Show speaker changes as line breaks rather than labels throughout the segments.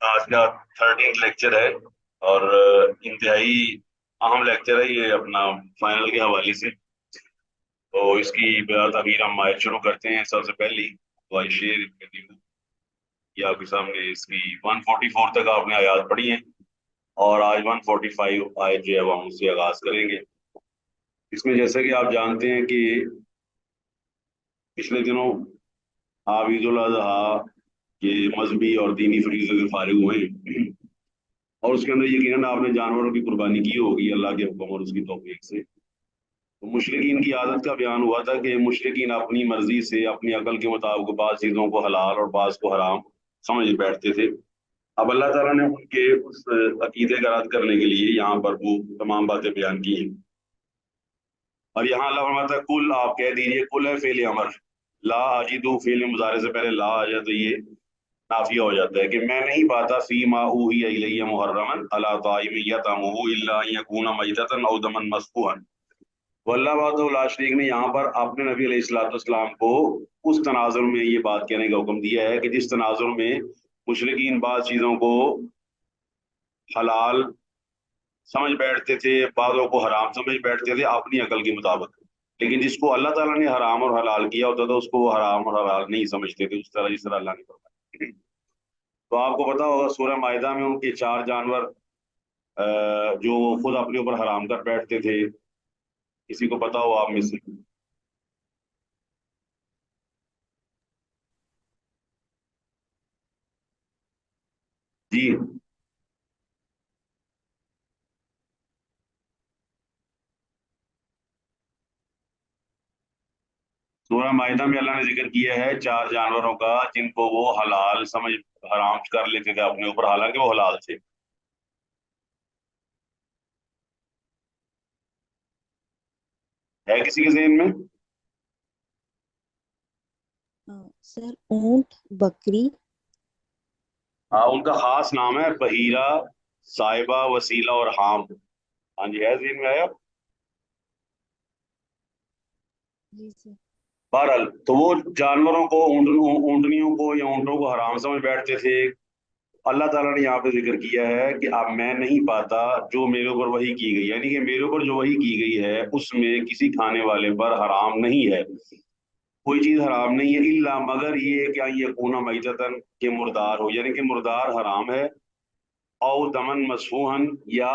آج کا 13 لیکچر ہے اور انتہائی اہم لیکچر ہے یہ اپنا فائنل کے حوالے سے. تو اس کی بات ابھی ہم آیت شروع کرتے ہیں. سب سے پہلی وائس شیئر یہ آپ کے سامنے اس کی 144 تک آپ نے آیات پڑھی ہیں اور آج 145 آیت جو ہے وہ ہم اس سے آغاز کریں گے. اس میں جیسا کہ آپ جانتے ہیں کہ پچھلے دنوں آپ عید الاضحیٰ کے مذہبی اور دینی فریضے سے فارغ ہوئے ہیں اور اس کے اندر یقیناً آپ نے جانوروں کی قربانی کی ہوگی اللہ کے حکم اور اس کی توفیق سے. تو مشرقین کی عادت کا بیان ہوا تھا کہ مشرقین اپنی مرضی سے اپنی عقل کے مطابق بعض چیزوں کو حلال اور بعض کو حرام سمجھ بیٹھتے تھے. اب اللہ تعالیٰ نے ان کے اس عقیدے کا رد کرنے کے لیے یہاں پر وہ تمام باتیں بیان کی ہیں. اور یہاں اللہ فرماتا ہے کل آپ کہہ دیجیے کل ہے فعل امر. لا اجدو فعل مضارع سے پہلے لا آ جائے تو یہ نافیہ ہو جاتا ہے کہ میں نہیں پاتا فی ما اوحی الیہ محرما علی طاعم یطعمہ الا ان یکون میتۃ او دما مسفوحا. واللہ وحدہ لا شریک نے یہاں پر اپنے نبی علیہ الصلوۃ والسلام کو اس تناظر میں یہ بات کہنے کا حکم دیا ہے کہ جس تناظر میں مشرکین بعض چیزوں کو حلال سمجھ بیٹھتے تھے بعضوں کو حرام سمجھ بیٹھتے تھے اپنی عقل کے مطابق، لیکن جس کو اللہ تعالیٰ نے حرام اور حلال کیا ہوتا تھا اس کو وہ حرام اور حلال نہیں سمجھتے تھے اس طرح جس طرح اللہ نے فرمایا. تو آپ کو پتا ہوگا سورہ مائدہ میں ان کے 4 جانور جو خود اپنے اوپر حرام کر بیٹھتے تھے. کسی کو پتا ہو آپ میں سے؟ جی. سورہ مائدہ میں اللہ نے ذکر کیا ہے 4 جانوروں کا جن کو وہ حلال سمجھ حرام کر لیتے تھے اپنے اوپر حالانکہ وہ حلال تھے. ہے کسی کے ذہن میں؟
سر اونٹ، بکری.
ہاں ان کا خاص نام ہے بحیرہ، صائبہ، وسیلہ اور حام. ہاں جی ہے ذہن میں آیا؟
جی سر.
بہرحال تو وہ جانوروں کو اونٹنیوں کو یا اونٹوں کو حرام سمجھ بیٹھتے تھے. اللہ تعالیٰ نے یہاں پہ ذکر کیا ہے کہ اب میں نہیں پاتا جو میرے اوپر وحی کی گئی یعنی کہ میرے اوپر جو وحی کی گئی ہے اس میں کسی کھانے والے پر حرام نہیں ہے، کوئی چیز حرام نہیں ہے الا مگر یہ کہ یکون میتۃ کہ مردار ہو یعنی کہ مردار حرام ہے، او دمن مسفوحن یا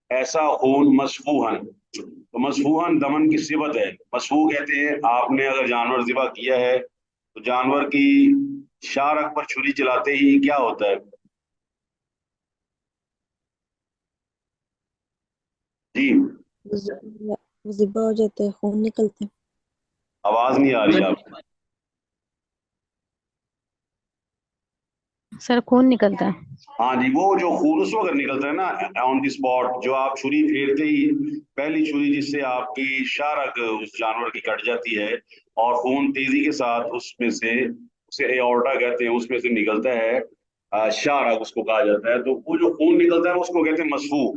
ایسا خون مسفوحن. تو مسفوحن دمن کی صفت ہے. مسفوح کہتے ہیں آپ نے اگر جانور ذبح کیا ہے تو جانور کی شارک پر چھری چلاتے ہی کیا ہوتا ہے؟ جی.
وہ ذبح ہو جاتا ہے، خون نکلتا ہے.
آواز نہیں آ رہی آپ کی.
سر خون نکلتا ہے.
ہاں جی وہ جو خون اس وقت نکلتا ہے نا آن دی اسپاٹ، جو آپ چھری پھیرتے ہی پہلی چھری جس سے آپ کی شارک اس جانور کی کٹ جاتی ہے اور خون تیزی کے ساتھ اس میں سے اسے ایورٹا کہتے ہیں اس میں سے نکلتا ہے، شارک اس کو کہا جاتا ہے. تو وہ جو خون نکلتا ہے اس کو کہتے ہیں مسفوح.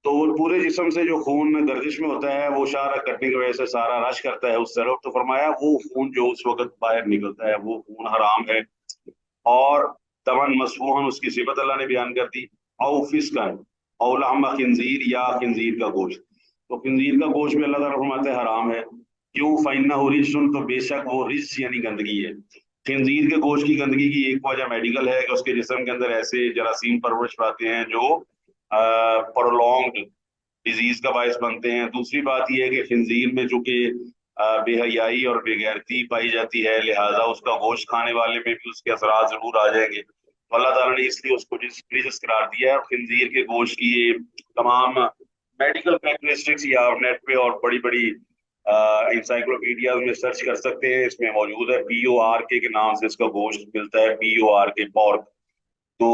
تو وہ پورے جسم سے جو خون گردش میں ہوتا ہے وہ شارک کٹنے کی وجہ سے سارا رش کرتا ہے اس طرف. تو فرمایا وہ خون جو اس وقت باہر نکلتا ہے وہ خون حرام ہے. اور تمن مسفوحن اس کی صفت اللہ نے بیان کر دی. او فسقن او لحم خنزیر یا خنزیر کا گوشت. تو خنزیر کا گوشت بھی اللہ تعالیٰ فرماتے ہیں حرام ہے. کیوں؟ فإنہ رجس تو بے شک وہ رجس یعنی گندگی ہے. خنزیر کے گوشت کی گندگی کی ایک وجہ میڈیکل ہے کہ اس کے جسم کے اندر ایسے جراثیم پرورش پاتے ہیں جو پرولونگڈ ڈیزیز کا باعث بنتے ہیں. دوسری بات یہ ہے کہ خنزیر میں چونکہ بے حیائی اور بے غیرتی پائی جاتی ہے لہٰذا اس کا گوشت کھانے والے میں بھی اس کے اثرات ضرور آ جائیں گے. تو اللہ تعالیٰ نے اس لیے اس کو ریجس قرار دیا ہے. اور خنزیر کے گوشت کی یہ تمام میڈیکل کریکٹرسٹکس یا نیٹ پہ اور بڑی بڑی انسائکلوپیڈیاز میں سرچ کر سکتے ہیں، اس میں موجود ہے. PORK کے نام سے اس کا گوشت ملتا ہے، PORK پورک. تو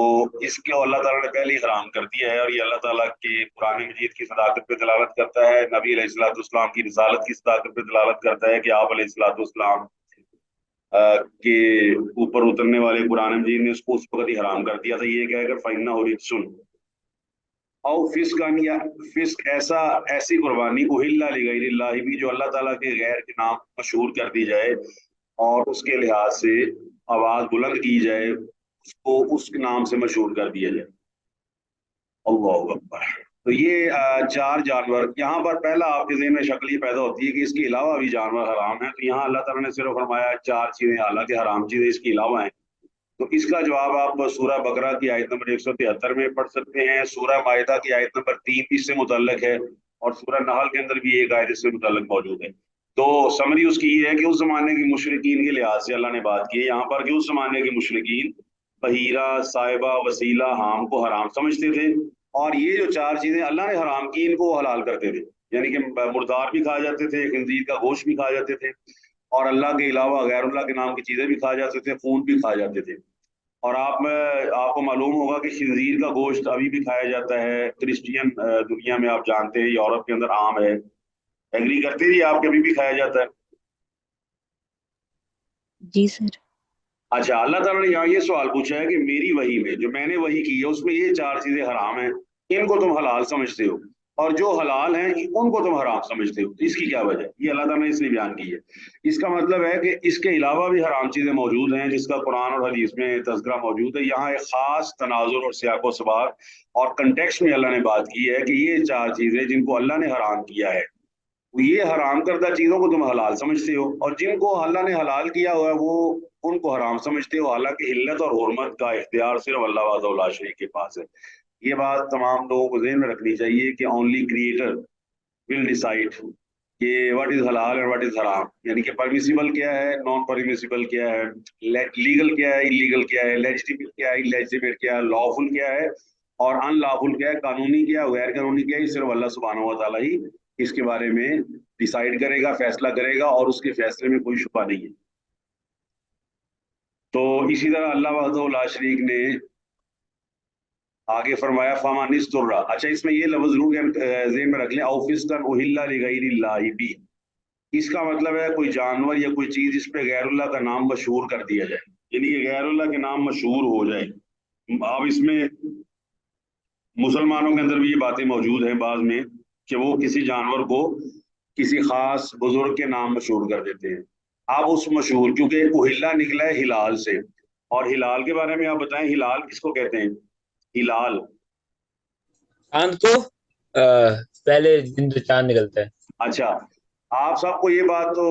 اس کو اللہ تعالیٰ نے پہلے ہی حرام کر دیا ہے اور یہ اللہ تعالیٰ کے قرآن مجید کی صداقت پہ دلالت کرتا ہے، نبی علیہ الصلوۃ والسلام کی رسالت کی صداقت پہ دلالت کرتا ہے کہ آپ علیہ الصلوۃ والسلام کے اوپر اترنے والے قرآن مجید نے اس کو اس وقت ہی حرام کر دیا تھا. یہ کہہ کر فإنہ رجس او فسقن یا فسق ایسی قربانی اہل لغیر اللہ بھی جو اللہ تعالیٰ کے غیر کے نام مشہور کر دی جائے اور اس کے لحاظ سے آواز بلند کی جائے उसको उस नाम से मशहूर कर दिया जाए। अल्लाह अकबर। तो ये चार जानवर, यहाँ पर पहला आपके ज़हन में शक्ल ये पैदा होती है कि इसके अलावा भी जानवर हराम है। तो यहाँ अल्लाह ताला ने सिर्फ फरमाया चार चीजें, हालांकि हराम चीजें इसके अलावा हैं। तो इसका जवाब आप सूरह बकरा की आयत नंबर 173 में पढ़ सकते हैं, सूरह माइदा की आयत नंबर 3 इससे मुतल्लक है, और सूरह नहल के अंदर भी एक आयत इससे मुतल्लक मौजूद है। तो समरी उसकी ये है कि उस जमाने के मुशरिकीन के लिहाज से अल्लाह ने बात की है यहाँ पर कि उस जमाने के मुशरिकीन बहीरा, साहिबा, वसीला, हाम को हराम समझते थे, और ये जो चार चीजें अल्लाह ने हराम की इनको हलाल करते थे। यानी कि मुर्दार भी खाए जाते थे, खंजीर का गोश्त भी खाए जाते थे, और अल्लाह के अलावा गैरुल्लाह के नाम की चीजें भी खाए जाते थे, खून भी खाए जाते थे। और आपको मालूम होगा कि खंजीर का गोश्त अभी भी खाया जाता है क्रिश्चियन दुनिया में, आप जानते हैं यूरोप के अंदर आम है। एग्री करते हैं, आपके अभी भी खाया जाता है?
जी सर।
अच्छा, अल्लाह ताला ने यहाँ ये सवाल पूछा है कि मेरी वही में जो मैंने वही की है उसमें ये चार चीजें हराम हैं, इनको तुम हलाल समझते हो, और जो हलाल हैं उनको तुम हराम समझते हो। इसकी क्या वजह है? ये अल्लाह ताला ने इसलिए बयान की है। इसका मतलब है कि इसके अलावा भी हराम चीजें मौजूद हैं जिसका कुरान और हदीस में तज़किरा मौजूद है। यहाँ एक खास तनाजुर और सियाको सबाक और कंटेक्स्ट में अल्लाह ने बात की है कि ये चार चीजें जिनको अल्लाह ने हराम किया है, ये हराम करदा चीजों को तुम हलाल समझते हो, और जिनको अल्लाह ने हलाल किया हुआ है वो उनको हराम समझते हो। हालांकि हिल्लत और हुर्मत का इख्तियार सिर्फ अल्लाह वहदहू ला शरीक के पास है। ये बात तमाम लोगों को ज़हन में रखनी चाहिए कि ओनली क्रिएटर विल डिसाइड कि व्हाट इज हलाल और व्हाट इज हराम, यानी कि परमिसिबल क्या है, नॉन परमिसिबल क्या है, लीगल क्या है, इलीगल क्या है, लेजिटिमेट क्या है, इलेजिटिमेट क्या है, लॉफुल क्या है और अनलॉफुल क्या है, कानूनी क्या है, गैर कानूनी क्या है, सिर्फ अल्लाह सुब्हानहू व तआला ही इसके बारे में डिसाइड करेगा, फैसला करेगा, और उसके फैसले में कोई शुबा नहीं है। तो इसी तरह अल्लाह वहदहू ला शरीक ने आगे फरमाया फमानिस तुर्रा। अच्छा, इसमें ये लफ्ज जरूर ज़हन में रख लें, औफिस्कन उहिल्ला लिगैरिल्लाहि बी। इसका मतलब है कोई जानवर या कोई चीज इस पे गैरुल्लाह का नाम मशहूर कर दिया जाए, यानी कि गैरुल्लाह के नाम मशहूर हो जाए। अब इसमें मुसलमानों के अंदर भी ये बातें मौजूद हैं बाद में कि वो किसी जानवर को किसी खास बुजुर्ग के नाम मशहूर कर देते हैं। आप उस मशहूर, क्योंकि उहिल्ला निकला है हिलाल से, और हिलाल के बारे में आप बताएं, हिलाल किसको कहते हैं? हिलाल,
चांद को पहले दिन जो चांद निकलता है।
अच्छा, आप सबको ये बात तो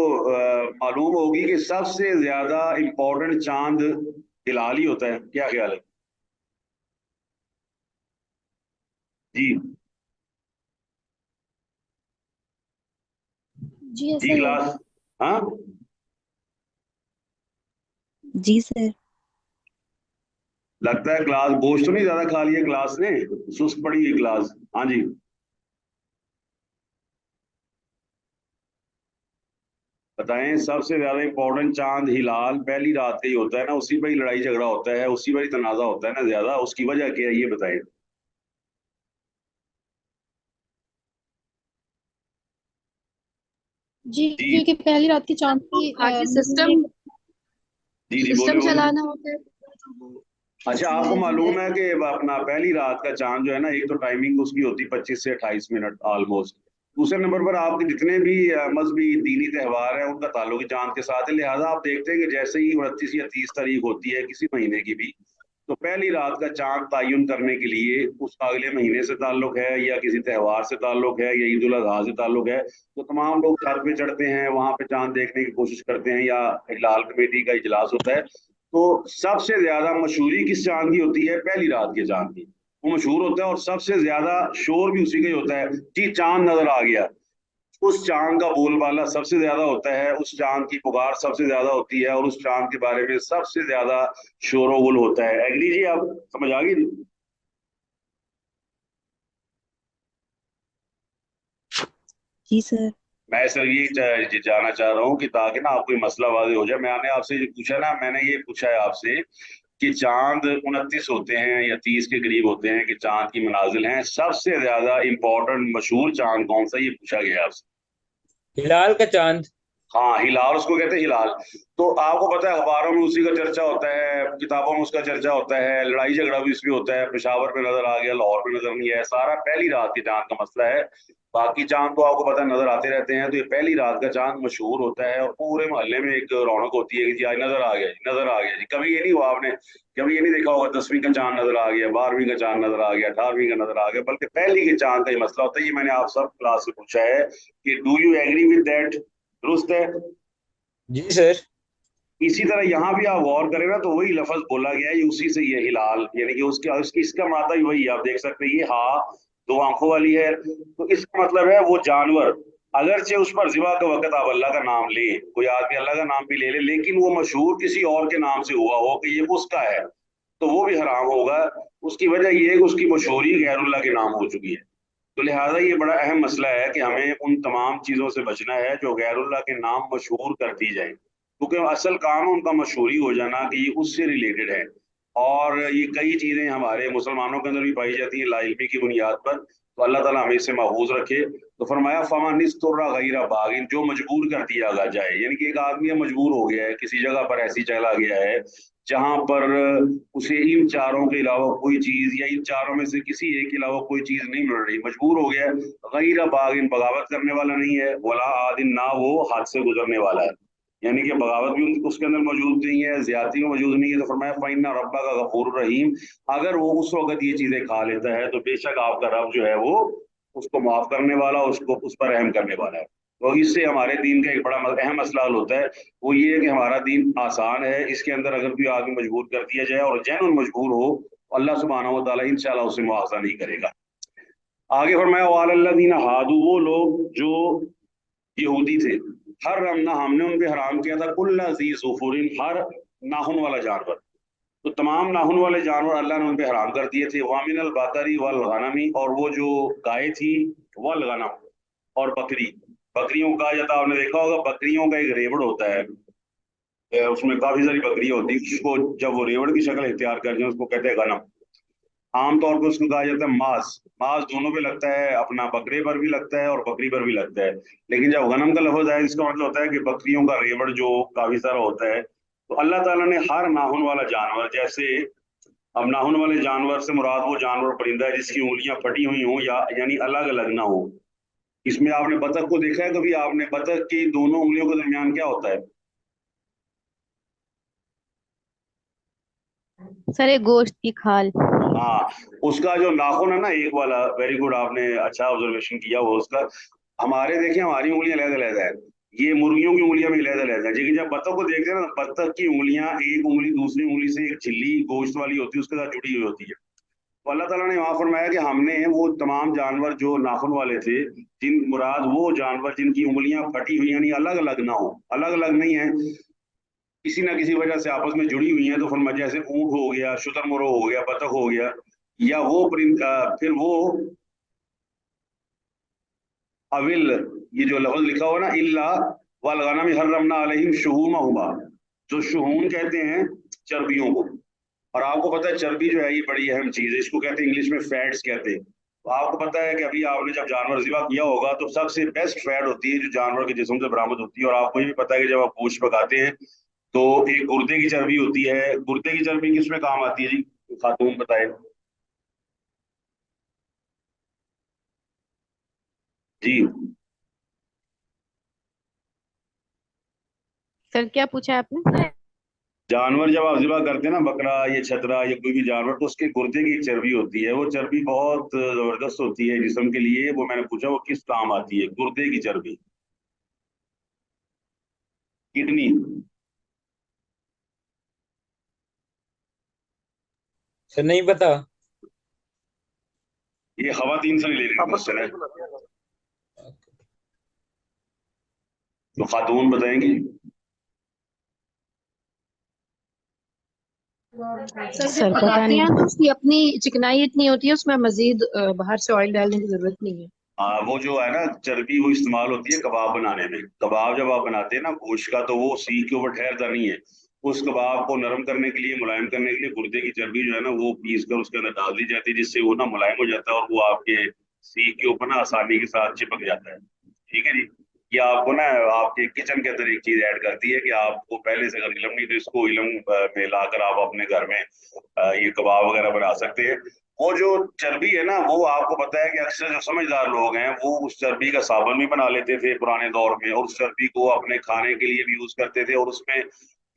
मालूम होगी कि सबसे ज्यादा इम्पोर्टेंट चांद हिलाल ही होता है, क्या ख्याल है जी?
जी ऐसा
जी
ही है।
क्लास, हाँ
जी सर।
लगता है क्लास गोश्त तो नहीं ज्यादा खा लिया क्लास ने, सुस्त पड़ी है क्लास। हाँ जी, बताएं। सबसे ज्यादा इंपॉर्टेंट चांद हिलाल पहली रात का ही होता है ना, उसी पर ही लड़ाई झगड़ा होता है, उसी पर ही तनाजा होता है ना ज्यादा, उसकी वजह क्या है ये बताएं।
जी
जी
क्योंकि पहली रात की चांद की
आगे सिस्टम
जी जी, बोले
सिस्टम
बोले।
चलाना होता है।
अच्छा, आपको मालूम है कि अपना पहली रात का चांद जो है ना, एक तो टाइमिंग उसकी होती है 25 से 28 मिनट ऑलमोस्ट। दूसरे नंबर पर आपके जितने भी मजहबी दीनी त्यौहार है उनका ताल्लुक ही चांद के साथ है। लिहाजा आप देखते हैं कि जैसे ही 29 या 30 तारीख होती है किसी महीने की भी, तो पहली रात का चांद तयन करने के लिए उसका अगले महीने से ताल्लुक है या किसी त्यौहार से ताल्लुक है या ईद उल अजहा से ताल्लुक है, तो तमाम लोग छत पे चढ़ते हैं, वहां पे चांद देखने की कोशिश करते हैं, या हिलाल कमेटी का इजलास होता है। तो सबसे ज्यादा मशहूरी किस चांद की होती है? पहली रात के चांद की, वो मशहूर होता है, और सबसे ज्यादा शोर भी उसी का ही होता है कि चांद नजर आ गया। उस चांद का बोलबाला सबसे ज्यादा होता है, उस चांद की पुकार सबसे ज्यादा होती है, और उस चांद के बारे में सबसे ज्यादा शोरोगुल होता है। एग्री जी, आप समझ आ गई?
जी सर।
मैं सर ये जानना चाह रहा हूँ कि ताकि ना आपको ये मसला वाज़ेह हो जाए। मैंने आपसे ये पूछा ना, मैंने ये पूछा है आपसे कि चांद 29 होते हैं या 30 के करीब होते हैं कि चांद की मनाजिल हैं, सबसे ज्यादा इंपॉर्टेंट मशहूर चांद कौन सा, ये पूछा गया आपसे।
हिलाल का चांद।
हाँ, हिलाल उसको कहते हैं, हिलाल। तो आपको पता है अखबारों में उसी का चर्चा होता है, किताबों में उसका चर्चा होता है, लड़ाई झगड़ा भी इसमें होता है, पेशावर पे नजर आ गया, लाहौर पे नजर नहीं आया, सारा पहली रात के चांद का मसला है। باقی چاند تو آپ کو پتہ نظر آتے رہتے ہیں، تو یہ پہلی رات کا چاند مشہور ہوتا ہے اور پورے محلے میں ایک رونق ہوتی ہے کہ جی آج نظر آ گیا جی، نظر آ گیا جی. کبھی یہ نہیں ہوا آپ نے، کبھی یہ نہیں دیکھا ہوگا 10ویں کا چاند نظر آ گیا، 12ویں کا چاند نظر آ گیا، 18ویں کا نظر آ گیا، بلکہ پہلی کے چاند کا یہ مسئلہ ہوتا ہے. یہ میں نے آپ سب کلاس سے پوچھا ہے کہ do you agree with that? درست ہے.
جی سر.
اسی طرح یہاں بھی آپ غور کریں نا تو وہی لفظ بولا گیا ہے، اسی سے یہ ہلال، یعنی کہ اس کا مادہ وہی ہے. آپ دیکھ سکتے ہیں یہ ہاں 2 آنکھوں والی ہے، تو اس کا مطلب ہے وہ جانور اگرچہ اس پر ذبح کا وقت آپ اللہ کا نام لیں، کوئی آدمی اللہ کا نام بھی لے لے، لیکن وہ مشہور کسی اور کے نام سے ہوا ہو کہ یہ اس کا ہے، تو وہ بھی حرام ہوگا. اس کی وجہ یہ ہے کہ اس کی مشہوری غیر اللہ کے نام ہو چکی ہے. تو لہٰذا یہ بڑا اہم مسئلہ ہے کہ ہمیں ان تمام چیزوں سے بچنا ہے جو غیر اللہ کے نام مشہور کر دی جائیں، کیونکہ اصل کام ان کا مشہوری ہو جانا کہ یہ اس سے ریلیٹڈ ہے. اور یہ کئی چیزیں ہمارے مسلمانوں کے اندر بھی پائی جاتی ہیں لا علمی کی بنیاد پر، تو اللہ تعالیٰ ہمیں اس سے محفوظ رکھے. تو فرمایا فمن اضطر غیر باغ، جو مجبور کر دیا جائے، یعنی کہ ایک آدمی مجبور ہو گیا ہے کسی جگہ پر ایسی چلا گیا ہے جہاں پر اسے ان چاروں کے علاوہ کوئی چیز یا ان چاروں میں سے کسی ایک کے علاوہ کوئی چیز نہیں مل رہی، مجبور ہو گیا ہے. غیر باغ، بغاوت کرنے والا نہیں ہے، ولا عادن، نہ وہ حد سے گزرنے والا ہے، یعنی کہ بغاوت بھی اس کے اندر موجود نہیں ہے، زیادتی بھی موجود نہیں ہے. تو فرمایا فَإِنَّ رَبَّكَ غَفُورٌ رَحِيمٌ، اگر وہ اس وقت یہ چیزیں کھا لیتا ہے تو بے شک آپ کا رب جو ہے وہ اس کو معاف کرنے والا، اس پر رحم کرنے والا ہے. تو اس سے ہمارے دین کا ایک بڑا اہم مسئلہ حل ہوتا ہے، وہ یہ ہے کہ ہمارا دین آسان ہے. اس کے اندر اگر کوئی آدمی مجبور کر دیا جائے اور جینون مجبور ہو، اللہ سبحانہ و تعالیٰ انشاءاللہ اسے مواخذہ نہیں کرے گا. آگے فرمایا وَعَلَى الَّذِينَ هَادُوا، وہ لوگ جو یہودی تھے، حرمنا، ہم نے ان پہ حرام کیا تھا کل ذی ظفر، ہر ناخن والا جانور. تو تمام ناخن والے جانور اللہ نے ان پہ حرام کر دیے تھے. وامن البقری والغنم، اور وہ جو گائے تھی، والغنم، اور بکری. بکریوں کا جاتا آپ نے دیکھا ہوگا، بکریوں کا ایک ریوڑ ہوتا ہے، اس میں کافی ساری بکریاں ہوتی ہیں، اس کو جب وہ ریوڑ کی شکل اختیار کر جائیں اس کو کہتے ہیں غنم. عام طور پہ اس کو کہا جاتا ہے ماس. ماس دونوں پہ لگتا ہے، اپنا بکرے پر بھی لگتا ہے اور بکری پر بھی لگتا ہے، لیکن جب غنم کا لفظ ہے اس کا مطلب ہوتا ہے کہ بکریوں کا ریوڑ جو کافی سارا ہوتا ہے. تو اللہ تعالیٰ نے ہر ناخن والا جانور، جیسے اب ناخن والے جانور سے مراد وہ جانور پرندہ ہے جس کی انگلیاں پھٹی ہوئی ہوں یا یعنی الگ الگ نہ ہو. اس میں آپ نے بطخ کو دیکھا ہے کبھی؟ آپ نے بطخ کی دونوں انگلیوں کے درمیان کیا ہوتا ہے؟
سر گوشت کی کھال.
ہاں، اس کا جو ناخن ہے نا ایک والا، ویری گڈ، آپ نے اچھا آبزرویشن کیا وہ اس کا. ہمارے دیکھیں ہماری انگلیاں علیحدہ علیحدہ ہے، یہ مرغیوں کی انگلیاں بھی علیحدہ علیحدہ ہے، لیکن جب بطخ کو دیکھتے ہیں نا، بطخ کی انگلیاں ایک انگلی دوسری انگلی سے ایک جھلی گوشت والی ہوتی ہے اس کے ساتھ جڑی ہوئی ہوتی ہے. تو اللہ تعالیٰ نے وہاں فرمایا کہ ہم نے وہ تمام جانور جو ناخن والے تھے، جن مراد وہ جانور جن کی انگلیاں پھٹی ہوئی یعنی الگ الگ نہ ہو، الگ الگ نہیں ہیں، کسی نہ کسی وجہ سے آپس میں جڑی ہوئی ہیں. تو فرمایا جیسے اونٹ ہو گیا، شتر مرغ ہو گیا، بطخ ہو گیا، یا وہ پھر وہ اول، یہ جو لفظ لکھا ہوا نا اللہ والغنم حرمنا علیہم شحومہما، جو شحوم کہتے ہیں چربیوں کو. اور آپ کو پتہ ہے چربی جو ہے یہ بڑی اہم چیز ہے، اس کو کہتے ہیں انگلش میں فیٹس کہتے ہیں. تو آپ کو پتہ ہے کہ ابھی آپ نے جب جانور ذبح کیا ہوگا تو سب سے بیسٹ فیٹ ہوتی ہے جو جانور کے جسم سے برآمد ہوتی ہے. اور آپ کو یہ بھی پتہ ہے کہ جب آپ گوشت پکاتے ہیں تو ایک گردے کی چربی ہوتی ہے. گردے کی چربی کس میں کام آتی ہے جی؟ خاتون بتائے. جی
سر کیا پوچھا آپ نے؟
جانور جب آپ ذبح کرتے ہیں نا، بکرا یا چھترا یا کوئی بھی جانور، تو اس کے گردے کی ایک چربی ہوتی ہے، وہ چربی بہت زبردست ہوتی ہے جسم کے لیے. وہ میں نے پوچھا وہ کس کام آتی ہے؟ گردے کی چربی، کڈنی.
سر نہیں پتا.
یہ خواتین سے ریلیٹڈ کوشچن ہے، تو خاتون بتائیں گی.
سر پتہ نہیں. تو اس کی اپنی چکنائی اتنی ہوتی ہے، اس میں مزید باہر سے آئل ڈالنے کی ضرورت نہیں ہے.
وہ جو ہے نا چربی وہ استعمال ہوتی ہے کباب بنانے میں. کباب جب آپ بناتے ہیں نا گوشت کا، تو وہ سیخ کے اوپر ٹھہرتا نہیں ہے، اس کباب کو نرم کرنے کے لیے، ملائم کرنے کے لیے گردے کی چربی جو ہے نا وہ پیس کر اس کے اندر ڈال دی جاتی ہے، جس سے وہ نا ملائم ہو جاتا ہے اور وہ آپ کے سیخ کے اوپر نا آسانی کے ساتھ چپک جاتا ہے. ٹھیک ہے جی. یہ آپ کو نا آپ کے کچن کے اندر ایک چیز ایڈ کرتی ہے کہ آپ کو پہلے سے اگر علم نہیں تو اس کو علم میں لا کر آپ اپنے گھر میں یہ کباب وغیرہ بنا سکتے ہیں. वो जो चर्बी है ना, वो आपको पता है कि अक्सर जो समझदार लोग हैं वो उस चर्बी का साबुन भी बना लेते थे पुराने दौर में, और उस चर्बी को अपने खाने के लिए भी यूज करते थे। और उसमें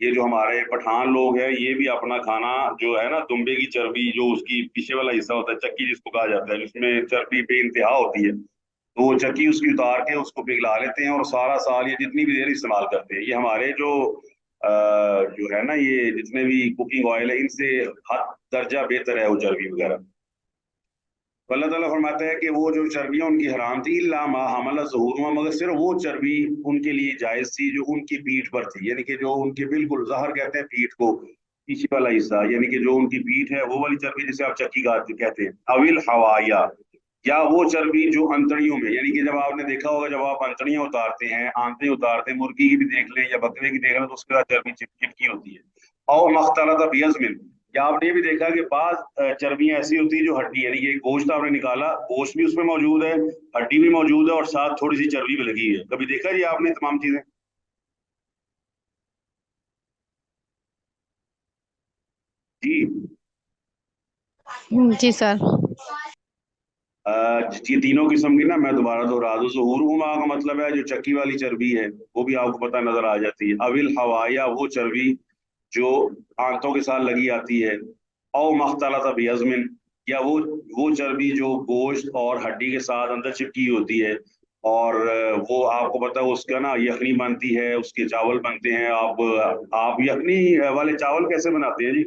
ये जो हमारे पठान लोग हैं ये भी अपना खाना जो है ना, दुम्बे की चर्बी, जो उसकी पीछे वाला हिस्सा होता है, चक्की जिसको कहा जाता है, जिसमें चर्बी पे इंतहा होती है, तो वो चक्की उसकी उतार के उसको पिघला लेते हैं और सारा साल ये जितनी भी देर इस्तेमाल करते हैं। ये हमारे जो है ना, ये जितने भी कुकिंग ऑयल है इनसे हद दर्जा बेहतर है वो चर्बी वगैरह। तो अल्लाह ताला फरमाता है कि वो जो चर्बियां उनकी हराम थी, इल्ला मा हमला ज़ुहूरुहा, मगर सिर्फ वो चर्बी उनके लिए जायज थी जो उनकी पीठ पर थी, यानी कि जो उनके बिल्कुल ज़हर कहते हैं पीठ को, पीछे वाला हिस्सा, यानी कि जो उनकी पीठ है वो वाली चर्बी जिसे आप चक्की का कहते हैं। अविल हवाया, या वो चर्बी जो अंतड़ियों में, यानी कि जब आपने देखा होगा जब आप अंतड़ियां उतारते हैं, आंतें उतारते हैं, मुर्गी की भी देख लें या बकरे की देख लें, तो उसके साथ चर्बी चिपकी होती है। और मख्तलता बिअज़्मिन, या आपने ये भी देखा कि बाज चर्बियां ऐसी होती है जो हड्डी, यानी कि गोश्त आपने निकाला, गोश्त भी उसमें मौजूद है, हड्डी भी मौजूद है, और साथ थोड़ी सी चर्बी भी लगी है। कभी देखा जी आपने तमाम चीजें? जी।
जी सर।
ये तीनों किस्म की ना मैं दोबारा दोहरा दूं, ज़ुहूरुहुमा का मतलब है जो चक्की वाली चर्बी है वो भी आपको पता नजर आ जाती है। अविल हवाया, वो चर्बी जो आंतों के साथ लगी आती है। और मख्तलता बिअज़्मिन, या वो चर्बी जो गोश्त और हड्डी के साथ अंदर चिपकी होती है। और वो आपको पता है उसका ना यखनी बनती है, उसके चावल बनते हैं। आप यखनी वाले चावल कैसे बनाते हैं जी?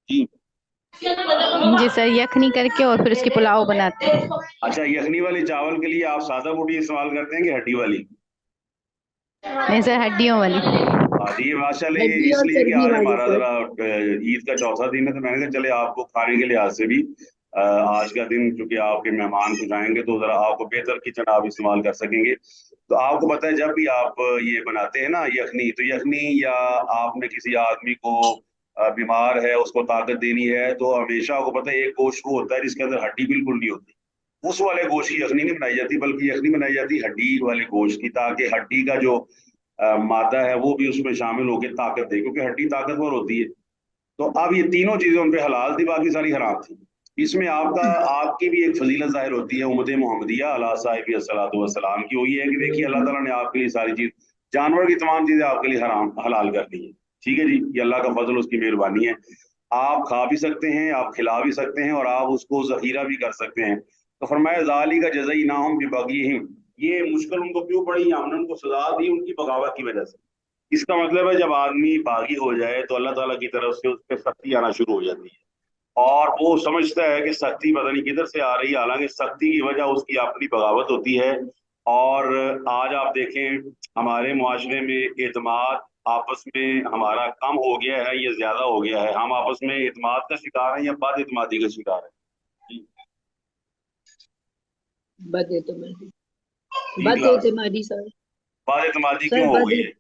जी।
जी सर, यखनी करके और फिर उसकी पुलाव बनाते हैं।
अच्छा, यखनी वाले चावल के लिए आप सादा बोटी इस्तेमाल करते हैं कि हड्डी वाली?
नहीं सर, हड्डियों वाली।
हाँ जी, माशाल्लाह, ये
हड्डी और
इसलिए कि
चर्बी
आज
वाली
हमारा
सर।
जरा ईद का चौथा दिन है, तो मैंने कहा चले आपको खाने के लिहाज से भी आज का दिन, चूंकि आपके मेहमान कुछ आएंगे तो जरा आपको बेहतर किचन आप इस्तेमाल कर सकेंगे। तो आपको पता है जब भी आप ये बनाते हैं ना यखनी, तो यखनी, या आपने किसी आदमी को बीमार है उसको ताकत देनी है, तो हमेशा आपको पता है एक गोश्त वो होता है जिसके अंदर हड्डी बिल्कुल नहीं होती, उस वाले गोश्त की यखनी नहीं बनाई जाती, बल्कि यखनी बनाई जाती है हड्डी वाले गोश्त की, ताकि हड्डी का जो मादा है वो भी उसमें शामिल होकर ताकत दे, क्योंकि हड्डी ताकतवर होती है। तो अब ये तीनों चीजें उन पे हलाल थी, बाकी सारी हराम थी। इसमें आपकी भी एक फजीलत जाहिर होती है उम्मत मोहम्मदिया अला साहिब अस्सलातु वस्सलाम की, वो ये है कि देखिए अल्लाह ताला ने आपके लिए सारी चीज, जानवर की तमाम चीजें आपके लिए हराम हलाल कर दी है। ठीक है जी, ये अल्लाह का फजल, उसकी मेहरबानी है। आप खा भी सकते हैं, आप खिला भी सकते हैं, और आप उसको जखीरा भी कर सकते हैं। तो फरमाया जाली का जज़ई नाम बिबगीहिम, ये मुश्किल उनको क्यों पड़ी, हमने उनको सजा दी उनकी बगावत की वजह से। इसका मतलब है जब आदमी बागी हो जाए तो अल्लाह ताला की तरफ से उस पर सख्ती आना शुरू हो जाती है, और वो समझता है कि सख्ती पता नहीं किधर से आ रही है, हालांकि सख्ती की वजह उसकी अपनी बगावत होती है। और आज आप देखें हमारे मुआशरे में एतमाद आपस में हमारा कम हो गया है, ये ज्यादा हो गया है, हम आपस में एतमाद का शिकार हैं या बद एतमादी का शिकार है? जी।
बद एतमादी।
जी
बद
क्लास,
एतमादी सर।
बाद एतमादी
सर
क्यों हो
बद।
गई है?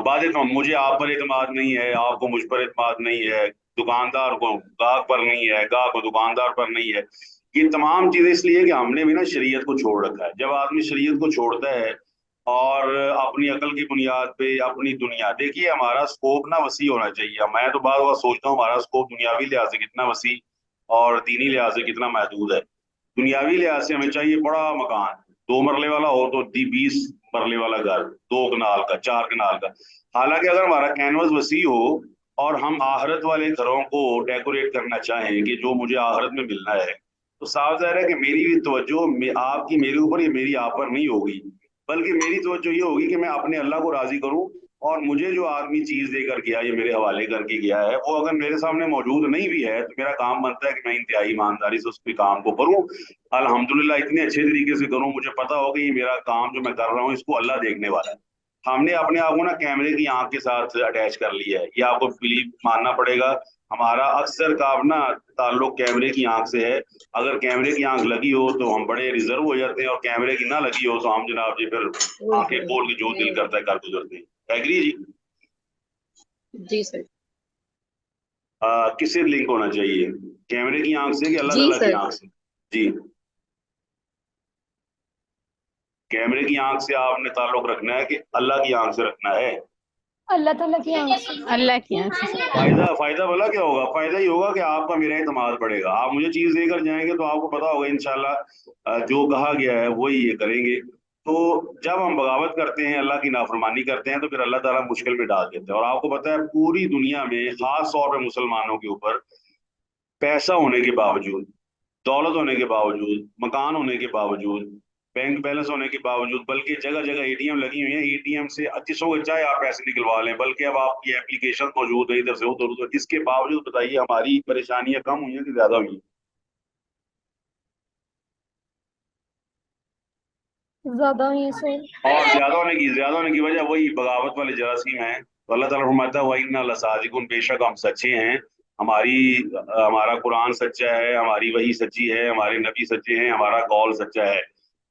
बाद एतमाद, मुझे आप पर एतमाद नहीं है, आपको मुझ पर एतमाद नहीं है, दुकानदार को गाहक पर नहीं है, गाहक को दुकानदार पर नहीं है। ये तमाम चीजें इसलिए कि हमने भी ना शरीयत को छोड़ रखा है। जब आदमी शरीयत को छोड़ता है और अपनी अकल की बुनियाद पे अपनी दुनिया, देखिए हमारा स्कोप ना वसी होना चाहिए। मैं तो बार बार सोचता हूँ हमारा स्कोप दुनियावी लिहाज से कितना वसी और दीनी लिहाज से कितना महदूद है। दुनियावी लिहाज से हमें चाहिए बड़ा मकान, 2 मरले वाला हो तो 20 मरले वाला घर, 2 कनाल का, 4 कनाल का। हालांकि अगर हमारा कैनवस वसी हो और हम आहरत वाले घरों को डेकोरेट करना चाहें कि जो मुझे आहरत में मिलना है, तो साफ जाहिर है कि मेरी भी तवज्जो आपकी मेरे ऊपर या मेरी आप पर नहीं होगी, बल्कि मेरी तवज्जो ये होगी कि मैं अपने अल्लाह को राजी करूं, और मुझे जो आदमी चीज देकर गया या मेरे हवाले करके गया है वो अगर मेरे सामने मौजूद नहीं भी है, तो मेरा काम बनता है कि मैं इंतहाई ईमानदारी से उसके काम को करूं, अल्हम्दुलिल्लाह इतने अच्छे तरीके से करूं, मुझे पता हो कि ये मेरा काम जो मैं कर रहा हूँ इसको अल्लाह देखने वाला है। हमने अपने आप को ना कैमरे की आंख के साथ अटैच कर लिया है, ये आपको बिलीव मानना पड़ेगा। हमारा अक्सर काम ना ताल्लुक कैमरे की आंख से है। अगर कैमरे की आंख लगी हो तो हम बड़े रिजर्व हो जाते हैं, और कैमरे की ना लगी हो तो हम जनाब जी फिर आंखें खोल के जो दिल करता है कर गुजरते हैं। एग्री जी?
जी सर।
किससे लिंक होना चाहिए, कैमरे की आंख से कि अल्लाह
जी
ताला की
सर।
आंख से? जी, कैमरे की आंख से आपने ताल्लुक रखना है कि अल्लाह की आंख से रखना है?
اللہ تعالیٰ کے यहाँ سے، اللہ کے यहाँ سے
فائدہ بلا کیا ہوگا؟ فائدہ یہ ہوگا کہ آپ کا میرا اعتماد بڑھے گا. آپ مجھے چیز دے کر جائیں گے تو آپ کو پتا ہوگا انشاءاللہ جو کہا گیا ہے وہی یہ کریں گے. تو جب ہم بغاوت کرتے ہیں، اللہ کی نافرمانی کرتے ہیں، تو پھر اللہ تعالیٰ مشکل میں ڈال دیتے ہیں. اور آپ کو پتا ہے پوری دنیا میں خاص طور پہ مسلمانوں کے اوپر پیسہ ہونے کے باوجود، دولت ہونے کے باوجود، مکان ہونے کے باوجود، بینک بیلنس ہونے کے باوجود، بلکہ جگہ جگہ اے ٹی ایم لگی ہوئی ہیں، اے ٹی ایم سے 2500 کے چاہے آپ پیسے نکلوا لیں، بلکہ اب آپ کی اپلیکیشن موجود ہے ادھر سے ادھر ادھر. اس کے باوجود بتائیے ہماری پریشانیاں کم ہوئی ہیں کہ زیادہ ہوئی ہیں؟
زیادہ ہی سو.
اور زیادہ ہونے کی وجہ وہی بغاوت والے جراثیم ہیں. تو اللہ تعالیٰ فرماتا ہے وَإِنَّا لَصَادِقُونَ، بے شک ہم سچے ہیں، ہمارا قرآن سچا ہے، ہماری وحی سچی ہے، ہمارے نبی سچے ہیں، ہمارا قول سچا ہے.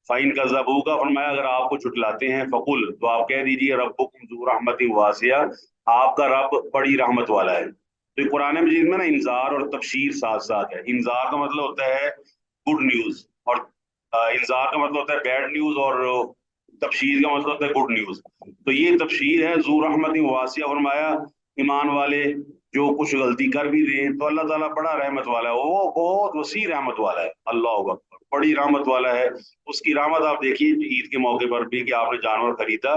فَإِن كَذَّبُوكَ، فرمایا اگر آپ کو جھٹلاتے ہیں، فقل، تو آپ کہہ دیجیے ربکم ذو رحمت واسعہ، آپ کا رب بڑی رحمت والا ہے. تو یہ قرآن مجید میں نا انذار اور تبشیر ساتھ ساتھ ہے. انذار کا مطلب ہوتا ہے گڈ نیوز، اور انذار کا مطلب ہوتا ہے بیڈ نیوز، اور تبشیر کا مطلب ہوتا ہے گڈ نیوز. تو یہ تبشیر ہے. ذو رحمت واسعہ، فرمایا ایمان والے جو کچھ غلطی کر بھی دیں تو اللہ تعالیٰ بڑا رحمت والا ہے، وہ بہت وسیع رحمت والا ہے. اللہ اکبر، بڑی رحمت والا ہے. اس کی رحمت آپ دیکھیے عید کے موقع پر بھی کہ آپ نے جانور خریدا،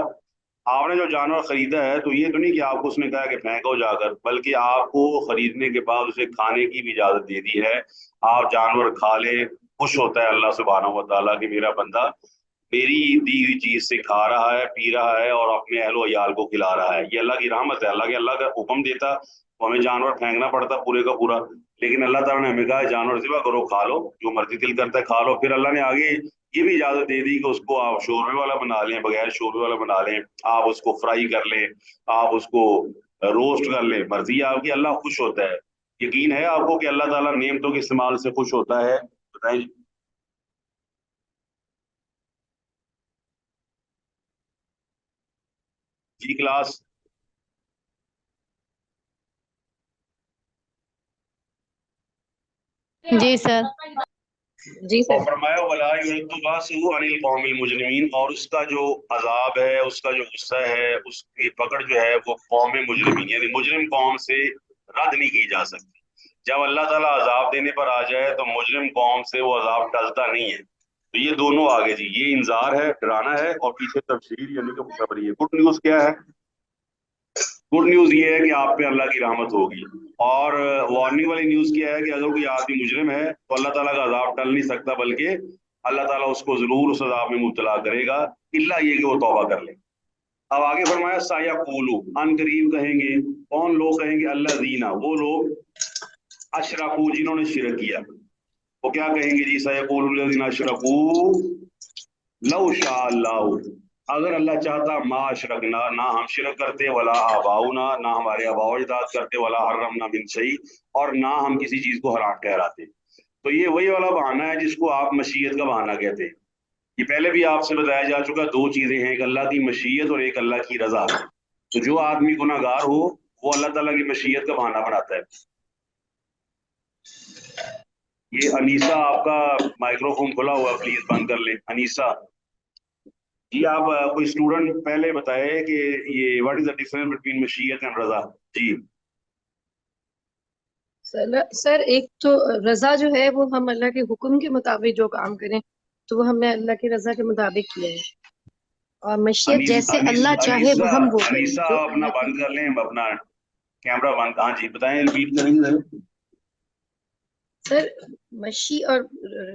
آپ نے جو جانور خریدا ہے تو یہ تو نہیں کہ آپ کو اس نے کہا کہ پھینکو جا کر، بلکہ آپ کو خریدنے کے بعد اسے کھانے کی بھی اجازت دے دی ہے. آپ جانور کھا لیں، خوش ہوتا ہے اللہ سبحانہ و تعالیٰ کہ میرا بندہ میری دی ہوئی چیز سے کھا رہا ہے، پی رہا ہے، اور اپنے اہل و عیال کو کھلا رہا ہے. یہ اللہ کی رحمت ہے. اللہ کا حکم دیتا تو ہمیں جانور پھینکنا پڑتا پورے کا پورا، لیکن اللہ تعالیٰ نے ہمیں کہا جانور ذبح کرو، کھا لو، جو مرضی دل کرتا ہے کھا لو. پھر اللہ نے آگے یہ بھی اجازت دے دی کہ اس کو آپ شوربے والا بنا لیں، بغیر شوربے والا بنا لیں، آپ اس کو فرائی کر لیں، آپ اس کو روسٹ کر لیں، مرضی آپ کی، اللہ خوش ہوتا ہے. یقین ہے آپ کو کہ اللہ تعالیٰ نعمتوں کے استعمال سے خوش ہوتا ہے؟ بتائیں جی کلاس.
جی سر.
جی
اور
سر.
فرمایا وَلَا يُرَدُّ بَأْسُهُ عَنِ الْقَوْمِ الْمُجْرِمِينَ، اور اس کا جو عذاب ہے، اس کا جو غصہ ہے، اس کی پکڑ جو ہے وہ قوم مجرمین یعنی مجرم قوم سے رد نہیں کی جا سکتی. جب اللہ تعالیٰ عذاب دینے پر آ جائے تو مجرم قوم سے وہ عذاب ٹلتا نہیں ہے. تو یہ دونوں آگے جی، یہ انذار ہے، ڈرانا ہے، اور پیچھے تبشیر یعنی کہ خوشخبری ہے. گڈ نیوز کیا ہے؟ گڈ نیوز یہ ہے کہ آپ پہ اللہ کی رحمت ہوگی. اور وارننگ والی نیوز کیا ہے کہ اگر کوئی آدمی مجرم ہے تو اللہ تعالیٰ کا عذاب ٹل نہیں سکتا، بلکہ اللہ تعالیٰ اس کو ضرور اس عذاب میں مبتلا کرے گا، الا یہ کہ وہ توبہ کر لے. اب آگے فرمایا سایقولو، ان قریب کہیں گے. کون لوگ کہیں گے؟ اللہ زینا، وہ لوگ اشرکو، جنہوں نے شرک کیا. وہ کیا کہیں گے جی؟ سایقول الذین اشرکو لو شاء اللہ، اگر اللہ چاہتا ما اشرکنا، نہ ہم شرک کرتے، ولا آباؤنا، نہ ہمارے آباء و اجداد کرتے، ولا حرمنا من شیء، اور نہ ہم کسی چیز کو حرام ٹھہراتے. تو یہ وہی والا بہانہ ہے جس کو آپ مشیت کا بہانہ کہتے ہیں. یہ پہلے بھی آپ سے بتایا جا چکا، دو چیزیں ہیں، ایک اللہ کی مشیت اور ایک اللہ کی رضا. تو جو آدمی گناہ گار ہو وہ اللہ تعالیٰ کی مشیت کا بہانہ بناتا ہے. یہ انیسا آپ کا مائکرو فون کھلا ہوا، پلیز بند کر لیں. انیسا جی، آپ کوئی اسٹوڈنٹ پہلے بتائے کہ یہ what is the difference between مشیت اینڈ رضا. جی
سر ایک تو رضا جو ہے وہ ہم اللہ کے حکم کے مطابق جو کام کریں تو وہ ہم نے اللہ کی رضا کے مطابق کیا ہے، اور مشیت جیسے اللہ چاہے وہ ہم وہ کریں.
انیسا
جو
اپنا
اللہ
بند کر لیں، اپنا کیمرہ بند. ہاں جی بتائیں، ریپیٹ کریں.
سر مشی اور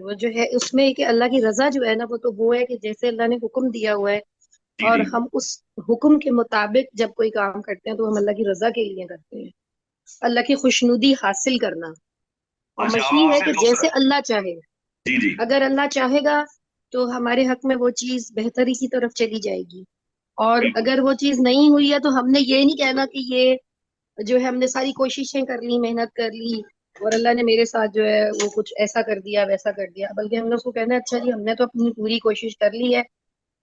وہ جو ہے اس میں کہ اللہ کی رضا جو ہے نا، وہ تو وہ ہے کہ جیسے اللہ نے حکم دیا ہوا ہے اور ہم اس حکم کے مطابق جب کوئی کام کرتے ہیں تو ہم اللہ کی رضا کے لیے کرتے ہیں، اللہ کی خوشنودی حاصل کرنا. اور مشی ہے کہ جیسے اللہ چاہے.
جی
اگر اللہ چاہے گا تو ہمارے حق میں وہ چیز بہتری کی طرف چلی جائے گی، اور اگر وہ چیز نہیں ہوئی ہے تو ہم نے یہ نہیں کہنا کہ یہ جو ہے ہم نے ساری کوششیں کر لی، محنت کر لی، اور اللہ نے میرے ساتھ جو ہے وہ کچھ ایسا کر دیا ویسا کر دیا، بلکہ ہم نے اس کو کہنا ہے اچھا جی ہم نے تو اپنی پوری کوشش کر لی ہے،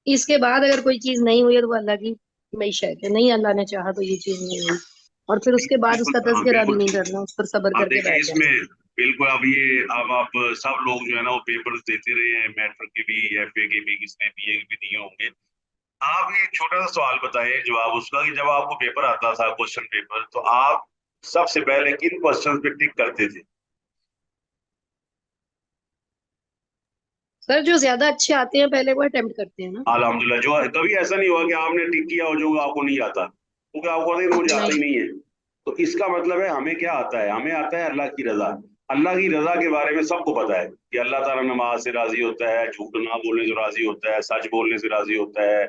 اس کے بعد اگر کوئی چیز نہیں ہوئی ہے تو وہ اللہ کی معیشت ہے، نہیں اللہ نے چاہا تو یہ چیز نہیں ہوئی، اور پھر اس کے بعد اس کا تذکرہ بھی نہیں کرنا، اس پر صبر کر کے بیٹھ
اس
جانا.
میں بالکل. اب آپ سب لوگ جو ہے نا وہ پیپرز دیتے رہے ہیں، میٹرک کے بھی، ایف اے کے بھی، کس نے بی اے کے بھی دیے ہوں گے. आप ये एक छोटा सा सवाल बताएं जवाब उसका, कि जब आपको पेपर आता था, क्वेश्चन पेपर, तो आप सबसे पहले किन क्वेश्चन पे टिक करते थे?
सर जो ज्यादा अच्छे आते हैं पहले वो अटेम्प्ट करते हैं ना।
अल्हम्दुलिल्लाह। जो कभी ऐसा नहीं हुआ कि आपने टिक किया हो जो आपको नहीं आता, क्योंकि आपको पता है कि मुझे आता ही
नहीं।
नहीं है। तो इसका मतलब है हमें क्या आता है? हमें आता है अल्लाह की रजा। अल्लाह की रजा के बारे में सबको पता है कि अल्लाह ताला नमाज से राजी होता है, झूठ ना बोलने से राजी होता है, सच बोलने से राजी होता है,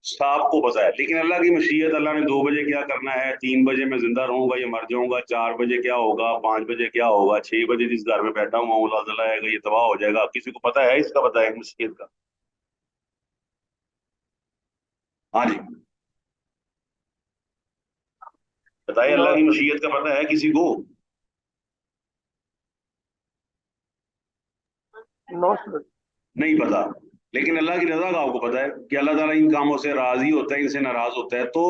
सबको पता है। लेकिन अल्लाह की मशीयत, अल्लाह ने 2 बजे क्या करना है, 3 बजे मैं जिंदा रहूंगा या मर जाऊंगा, 4 बजे क्या होगा, 5 बजे क्या होगा, 6 बजे जिस घर में बैठा हूँ वो जला जाएगा, ये तबाह हो जाएगा, किसी को पता है? इसका पता है मशीयत का? हाँ जी, बताइए, अल्लाह की मशीयत का पता है किसी को? नहीं पता। लेकिन अल्लाह की रजा का आपको पता है कि अल्लाह ताला इन कामों से राजी होता है, इनसे नाराज होता है। तो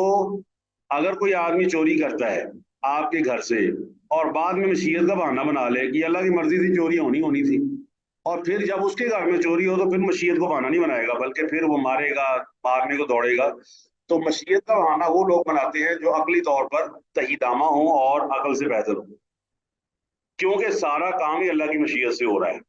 अगर कोई आदमी चोरी करता है आपके घर से और बाद में मशीयत का बहाना बना ले कि अल्लाह की मर्जी थी, चोरी होनी होनी थी, और फिर जब उसके घर में चोरी हो तो फिर मशीयत को बहाना नहीं बनाएगा, बल्कि फिर वो मारेगा, मारने को दौड़ेगा। तो मशीयत का बहाना वो लोग बनाते हैं जो अकली तौर पर तहीदामा हो और अकल से बेहतर हो, क्योंकि सारा काम ही अल्लाह की मशीयत से हो रहा है।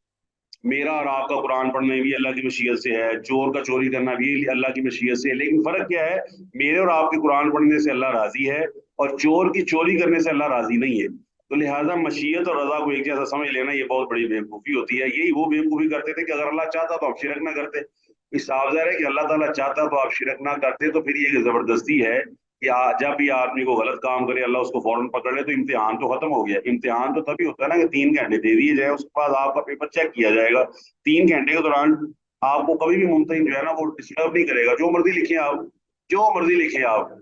मेरा और आपका कुरान पढ़ना भी अल्लाह की मशीयत से है, चोर का चोरी करना भी अल्लाह की मशीयत से है। लेकिन फर्क क्या है? मेरे और आपके कुरान पढ़ने से अल्लाह राजी है, और चोर की चोरी करने से अल्लाह राजी नहीं है। तो लिहाजा मशीयत और रजा को एक जैसा समझ लेना ये बहुत बड़ी बेवकूफ़ी होती है। यही वो बेवकूफ़ी करते थे कि अगर अल्लाह चाहता तो आप शिरक ना करते। इस साफ ज़ाहिर है कि अल्लाह ताला चाहता तो आप शिरक ना करते। तो फिर ये जबरदस्ती है कि जब भी आदमी को गलत काम करे अल्लाह उसको फौरन पकड़ ले, तो इम्तिहान तो खत्म हो गया। इम्तिहान तो तभी होता है ना कि 3 घंटे दे दिए जाए, उसके बाद आपका पेपर चेक किया जाएगा। 3 घंटे के दौरान आपको कभी भी मुमतहिन जो है ना वो डिस्टर्ब नहीं करेगा। जो मर्जी लिखें आप, जो मर्जी लिखें आप,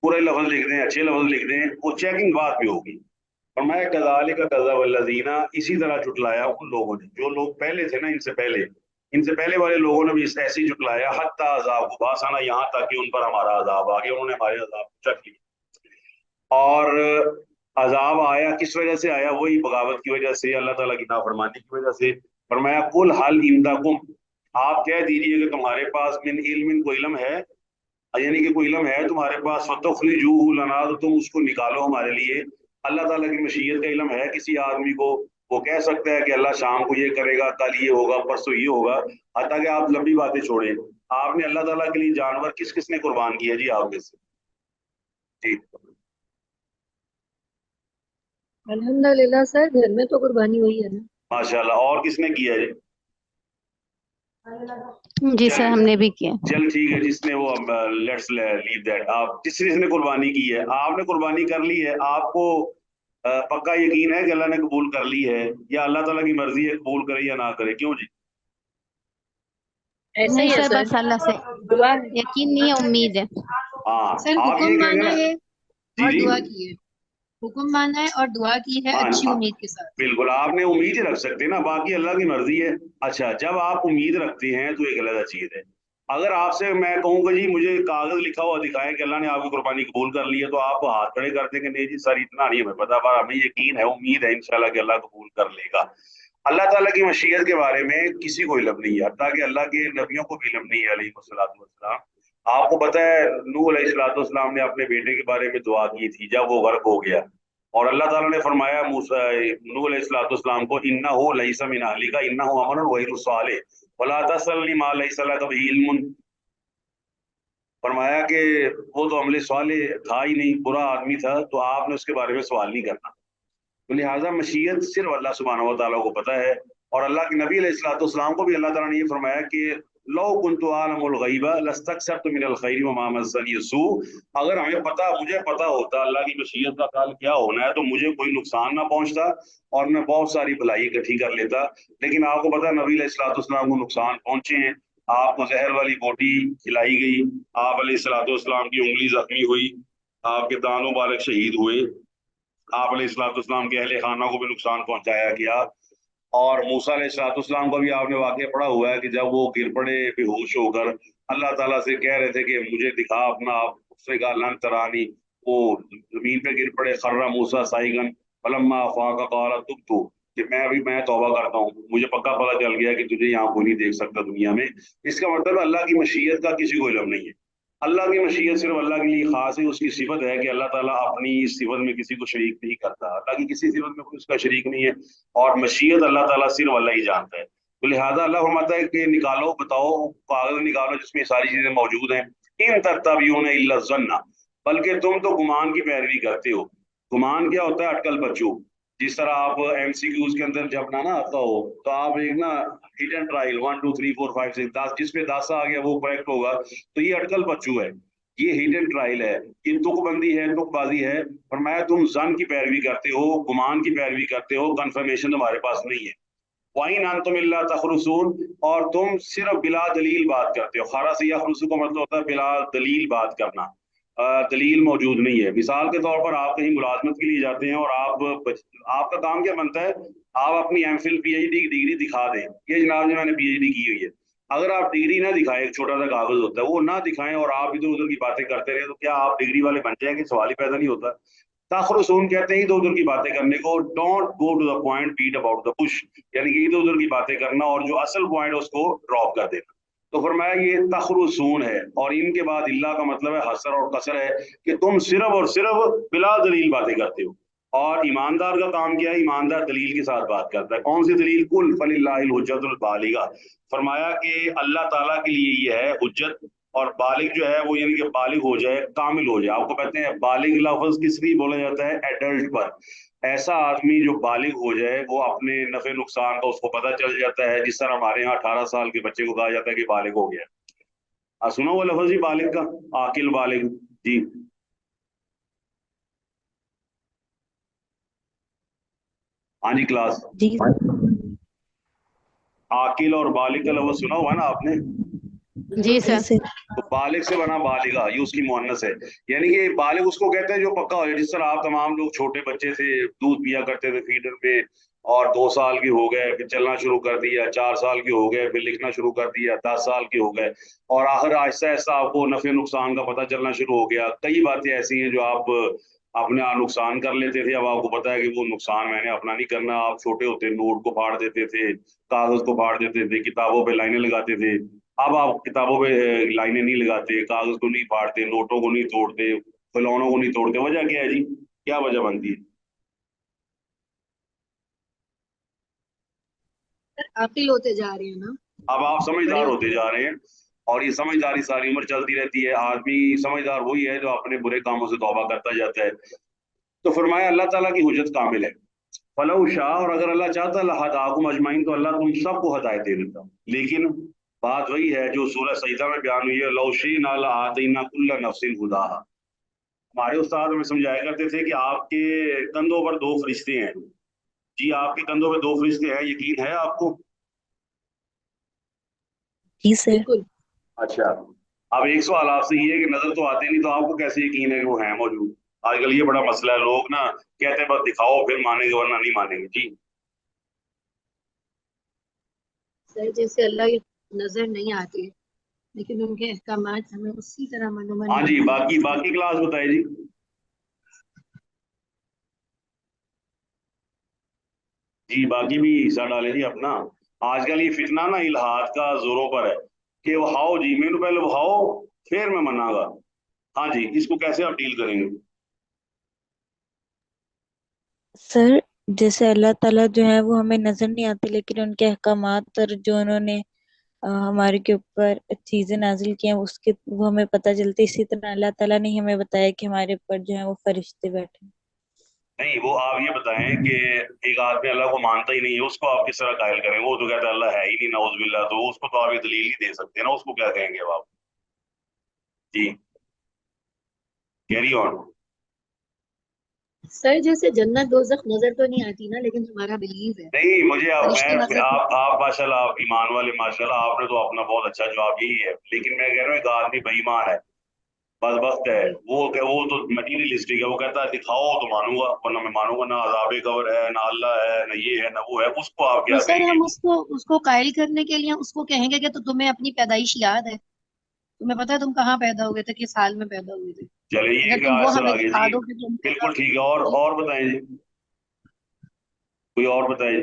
पूरे लफ्ज लिख दें, अच्छे लफ्ज लिख दें, वो चेकिंग बाद में होगी। और मैं कज़ालिका कज़्ज़ब वल्लज़ीना, इसी तरह जुटलाया उन लोगों ने, जो लोग पहले थे ना, इनसे पहले वाले लोगों ने भी इस ऐसे ही जुटलाया, हत्ता अज़ाब बासाना, यहाँ तक कि उन पर हमारा अजाब आ गया, उन्होंने हमारे अजाब को चख लिया। और अजाब आया किस वजह से आया? वही बगावत की वजह से, अल्लाह ताला की नाफरमानी की वजह से। फरमाया कुल हल इंदकुम, आप कह दीजिए कि तुम्हारे पास मिन इल्मिन, कोई इल्म है, यानी कि कोई इल्म है तुम्हारे पास, फतखरिजूहु लना, तो तुम उसको निकालो हमारे लिए। अल्लाह ताला की मशीयत का इल्म है किसी आदमी को? वो कह सकता है कि अल्लाह शाम को ये करेगा, कल ये होगा, परसों ये होगा। हत्ता कि आप लंबी बातें छोड़ें, आपने अल्लाह ताला के लिए जानवर किस किसने कुर्बान किया जी आप में से? जी
अल्हम्दुलिल्लाह सर, घर में तो कुर्बानी हुई है ना।
माशाल्लाह। और किसने किया जी?
जी सर,
चल
हमने भी किया।
चल ठीक है, जिसने वो लेट्स लीव दैट, आप जिसने कुर्बानी की है, आपने कुर्बानी कर ली है, आपको पक्का यकीन है कि अल्लाह ने कबूल कर ली है, या अल्लाह ताला की मर्जी है कबूल करे या ना करे? क्यों जी?
ऐसा
नहीं
ही है
सर,
सर,
बस अल्लाह से
दुआ है।
यकीन नहीं है, उम्मीद है।
हाँ,
सर
आप
हुक्म
ये कहेंगे
माना
ना।
है
जी
और
जी,
दुआ की है। हुक्म माना है और दुआ की है
हाँ
अच्छी
हाँ,
उम्मीद के साथ।
बिल्कुल आपने उम्मीद ही रख सकते हैं ना, बाकी अल्लाह की मर्जी है। अच्छा, जब आप उम्मीद रखते हैं तो एक अलग चीज है। अगर आपसे मैं कहूँगा जी मुझे कागज लिखा हुआ दिखाएं कि अल्लाह ने आपकी कुर्बानी कबूल कर ली है, तो आप हाथ खड़े कर देंगे नहीं जी सर इतना नहीं हमें पता, पर हमें यकीन है, उम्मीद है इंशाल्लाह कि अल्लाह कबूल कर लेगा। अल्लाह ताला की मशीयत के बारे में किसी को इल्म नहीं है, हत्ता कि अल्लाह के नबियों को भी इल्म नहीं है अलैहिस्सलातु वस्सलाम। आपको पता है नूह अलैहिस्सलातु वस्सलाम ने अपने बेटे के बारे में दुआ की थी जब वो गर्क हो गया, और अल्लाह ताला ने फरमाया मूसा नूह अलैहिस्सलातु वस्सलाम को, इन्नहु लैसा मिन अहलिका इन्नहु अमलुन गैरु सालिह वला तसअलनी मा लैसा लका बिही इल्मुन। फरमाया कि वो तो अमले सालिह था ही नहीं, बुरा आदमी था, तो आपने उसके बारे में सवाल नहीं करना। तो लिहाजा मशीयत सिर्फ अल्लाह सुब्हानहु व तआला को पता है। और अल्लाह के नबी अलैहिस्सलातु वस्सलाम को भी अल्लाह ताला ने ये फरमाया कि लौ कुन्तु आलमुल गैबा लस्तक्सरतु मिनल खैरि व मा मस्सनी सू, अगर मुझे पता होता अल्लाह की मशीयत का कल क्या होना है तो मुझे कोई नुकसान ना पहुंचता और मैं बहुत सारी भलाई इकट्ठी कर लेता। लेकिन आपको पता है नबी अलैहिस्सलातु वस्सलाम को नुकसान पहुंचे हैं। आपको जहर वाली बोटी खिलाई गई, आप अलैहिस्सलातु वस्सलाम की उंगली जख्मी हुई, आपके दान मुबारक शहीद हुए, आप अलैहिस्सलाम के अहले खाना को भी नुकसान पहुंचाया गया। और मूसा अलैहिस्सलाम का भी आपने वाकया पढ़ा हुआ है कि जब वो गिर पड़े बेहोश होकर, अल्लाह ताला से कह रहे थे कि मुझे दिखा अपना आप, उसने कहा लन तरानी, वो जमीन पे गिर पड़े, खर्रा मूसा साइगन फलम्मा अफाका क़ाला तुब्तु, کہ मैं तौबा करता हूँ, मुझे पक्का पता चल गया कि तुझे यहाँ कोई नहीं देख सकता दुनिया में। इसका मतलब अल्लाह की मशीयत का किसी को इल्म नहीं है। अल्लाह की मशीयत सिर्फ अल्लाह के लिए खास है, उसकी सिफत है कि अल्लाह ताला अपनी इस सिफत में किसी को शरीक नहीं करता, अल्लाह की किसी सिफत में कोई उसका शरीक नहीं है, और मशीयत अल्लाह ताला सिर्फ अल्लाह ही जानता है। तो लिहाजा अल्लाह फरमाता है कि निकालो, बताओ, कागज निकालो जिसमें सारी चीजें मौजूद हैं। इन तत्तबिऊन इल्ला ज़न्ना, बल्कि तुम तो गुमान की पैरवी करते हो। गुमान क्या होता है? अटकल बच्चों। जिस तरह आप एमसीक्यूज के अंदर जब ना आता हो तो आप एक ना हिट एंड ट्रायल 1 2 3 4 5 6 10, जिसपे 10 आ गया वो करेक्ट होगा, तो ये अटकल बच्चू है, ये हिट एंड ट्रायल है, ये तुकबंदी है, तुकबाजी है। फरमाया तुम जन की पैरवी करते हो, गुमान की पैरवी करते हो, कंफर्मेशन तुम्हारे पास नहीं है। वाइन अंतुम इल्ला तखरुसून, और तुम सिर्फ बिला दलील बात करते हो। खारा से यखरुसू का मतलब होता है बिला दलील बात करना, दलील मौजूद नहीं है। मिसाल के तौर पर आप कहीं मुलाजमत के लिए जाते हैं और आपका काम क्या बनता है? आप अपनी एमफिल पीएचडी की डिग्री दिखा दें, ये जनाब जी मैंने पीएचडी की हुई है। अगर आप डिग्री ना दिखाएं, एक छोटा सा कागज होता है, वो ना दिखाएं और आप इधर उधर की बातें करते रहे, तो क्या आप डिग्री वाले बन जाएंगे? सवाल ही पैदा नहीं होता। ताखरुसून कहते हैं इधर उधर की बातें करने को। Don't go to the point, beat about the bush, यानी कि इधर उधर की बातें करना और जो असल पॉइंट है उसको ड्रॉप कर देना। तो फरमाया ये तखरुसून है, और इनके बाद इल्ला का मतलब है हसर और कसर है, कि तुम सिर्फ और सिर्फ बिला दलील बातें करते हो। और ईमानदार का काम क्या है? ईमानदार दलील के साथ बात करता है। कौन सी दलील? कुल फलिल्लाहिल हुज्जतुल बालिगा, फरमाया कि अल्लाह ताला के लिए ये है हुज्जत, और बालिग जो है वो यानी कि बालिग हो जाए, कामिल हो जाए। आपको कहते हैं बालिग लफ्ज किस लिए बोला जाता है? एडल्ट पर। ऐसा आदमी जो बालिग हो जाए, वो अपने नफे नुकसान का उसको पता चल जाता है। जिस तरह हमारे यहाँ 18 साल के बच्चे को कहा जाता है कि बालिग हो गया। सुना वो लफ्ज ही बालिग का, आकिल बालिग। जी हाँ जी क्लास।
जी
आकिल और बालिग का लफ्ज सुना हुआ है ना आपने?
जी
जी
सर।
सर।
तो बालिग से बना बालिगा, ये उसकी मुअन्नस है। यानी कि बालिग उसको कहते हैं जो पक्का हो जाए। जिस तरह आप तमाम लोग छोटे बच्चे से दूध पिया करते थे फीडर पे, और 2 साल के हो गए फिर चलना शुरू कर दिया, 4 साल के हो गए फिर लिखना शुरू कर दिया, 10 साल के हो गए, और आखिर आहिस्ता आहिस्ता आपको नफे नुकसान का पता चलना शुरू हो गया। कई बातें ऐसी हैं जो आप अपने नुकसान कर लेते थे, अब आपको पता है कि वो नुकसान मैंने अपना नहीं करना। आप छोटे होते नोट को फाड़ देते थे, कागज को फाड़ देते थे, किताबों पे लाइनें लगाते थे। अब आप किताबों पे लाइनें नहीं लगाते, कागज को नहीं फाड़ते, नोटों को नहीं तोड़ते, खिलौनों को नहीं तोड़ते। वजह क्या है जी? क्या वजह बनती है?
आकिल होते जा रहे हैं ना,
अब आप
बड़े
समझदार होते
होते जा
जा रहे हैं, और ये समझदारी सारी उम्र चलती रहती है। आदमी समझदार वही है जो अपने बुरे कामों से तौबा करता जाता है। तो फरमाया अल्लाह ताला की हुज्जत कामिल है। फलऊ शाह, और अगर अल्लाह चाहता लहदाकुम अजमाइन, तो अल्लाह तुम सबको हदायत दे देता। लेकिन बात वही है जो सूरह सजदा में बयान हुई है, लौ शीना लआतैना कुल्ला नफ्सिन हुदाहा। हमारे उस्ताद हमें समझाया करते थे कि आपके कंधों पर 2 फरिश्ते हैं। जी आपके कंधों पे 2 फरिश्ते हैं, यकीन है आपको?
जी सर।
बिल्कुल।
अच्छा, अब एक सवाल आपसे ये है कि नजर तो आते नहीं, तो आपको कैसे यकीन है कि वो हैं मौजूद? आजकल ये बड़ा मसला है, लोग ना कहते हैं बस दिखाओ फिर मानेंगे वरना नहीं मानेंगे। जी
सर जैसे अल्लाह की नजर नहीं आती, लेकिन उनके अहकामात हमें उसी तरह मनोमन
हाँ जी,
निभाने
बाकी
हैं।
बाकी क्लास बताए जी। जी बाकी भी हिस्सा डालें जी अपना। आजकल ये फितना ना इल्हाद का जोरों पर है कि वहाओ जी, मैंने पहले वहाओ फिर मैं मनागा। हाँ जी, इसको कैसे आप डील करेंगे?
सर जैसे अल्लाह ताला जो है वो हमें नजर नहीं आते, लेकिन उनके अहकामात और जो उन्होंने हमारे के ऊपर चीजें नाजिल की हैं उसके वो हमें पता चलते। इसी तरह अल्लाह ताला ने हमें बताया कि हमारे ऊपर जो है वो फरिश्ते बैठे हैं।
नहीं, वो आप ये बताएं कि एक आदमी अल्लाह को मानता ही नहीं है, उसको आप किस तरह कायल करेंगे? वो तो कहता है अल्लाह है ही नहीं, नाउजुबिल्लाह, तो उसको तो आप ये दलील ही दे सकते हैं ना, उसको क्या कहेंगे अब आप? जी कैरी ऑन।
सर जैसे जन्नत दोजख नजर तो नहीं आती ना, लेकिन हमारा बिलीव है,
नहीं मुझे आप
फरिश्ते
मैं
नजर तो
आप माशाल्लाह, आप ईमान वाले माशाल्लाह, आपने तो अपना बहुत अच्छा जवाब यही है। लेकिन मैं कह रहा हूँ एक आदमी बेईमान है, बदबख्त है,
जी।
वो तो मटीरियलिस्टिक है। वो कहता है दिखाओ तो मानूंगा वरना मैं मानूंगा ना, अज़ाब कब्र है ना, अल्लाह है ना, ये है ना वो है। उसको आप
तो
क्या
सर
कहेंगे?
हम उसको उसको कायल करने के लिए उसको कहेंगे कि तो तुम्हें अपनी पैदाइश याद है, तुम्हें पता है तुम कहाँ पैदा हुए थे, किस साल में पैदा हुए थे?
चलिए
अगर
एक
तुम वो
आंसर
हमें
आ गया
दिखा
जी।
दो कि तुम पैदा
बिल्कुल ठीक है,
जी।
और बताएं जी। कोई और बताए।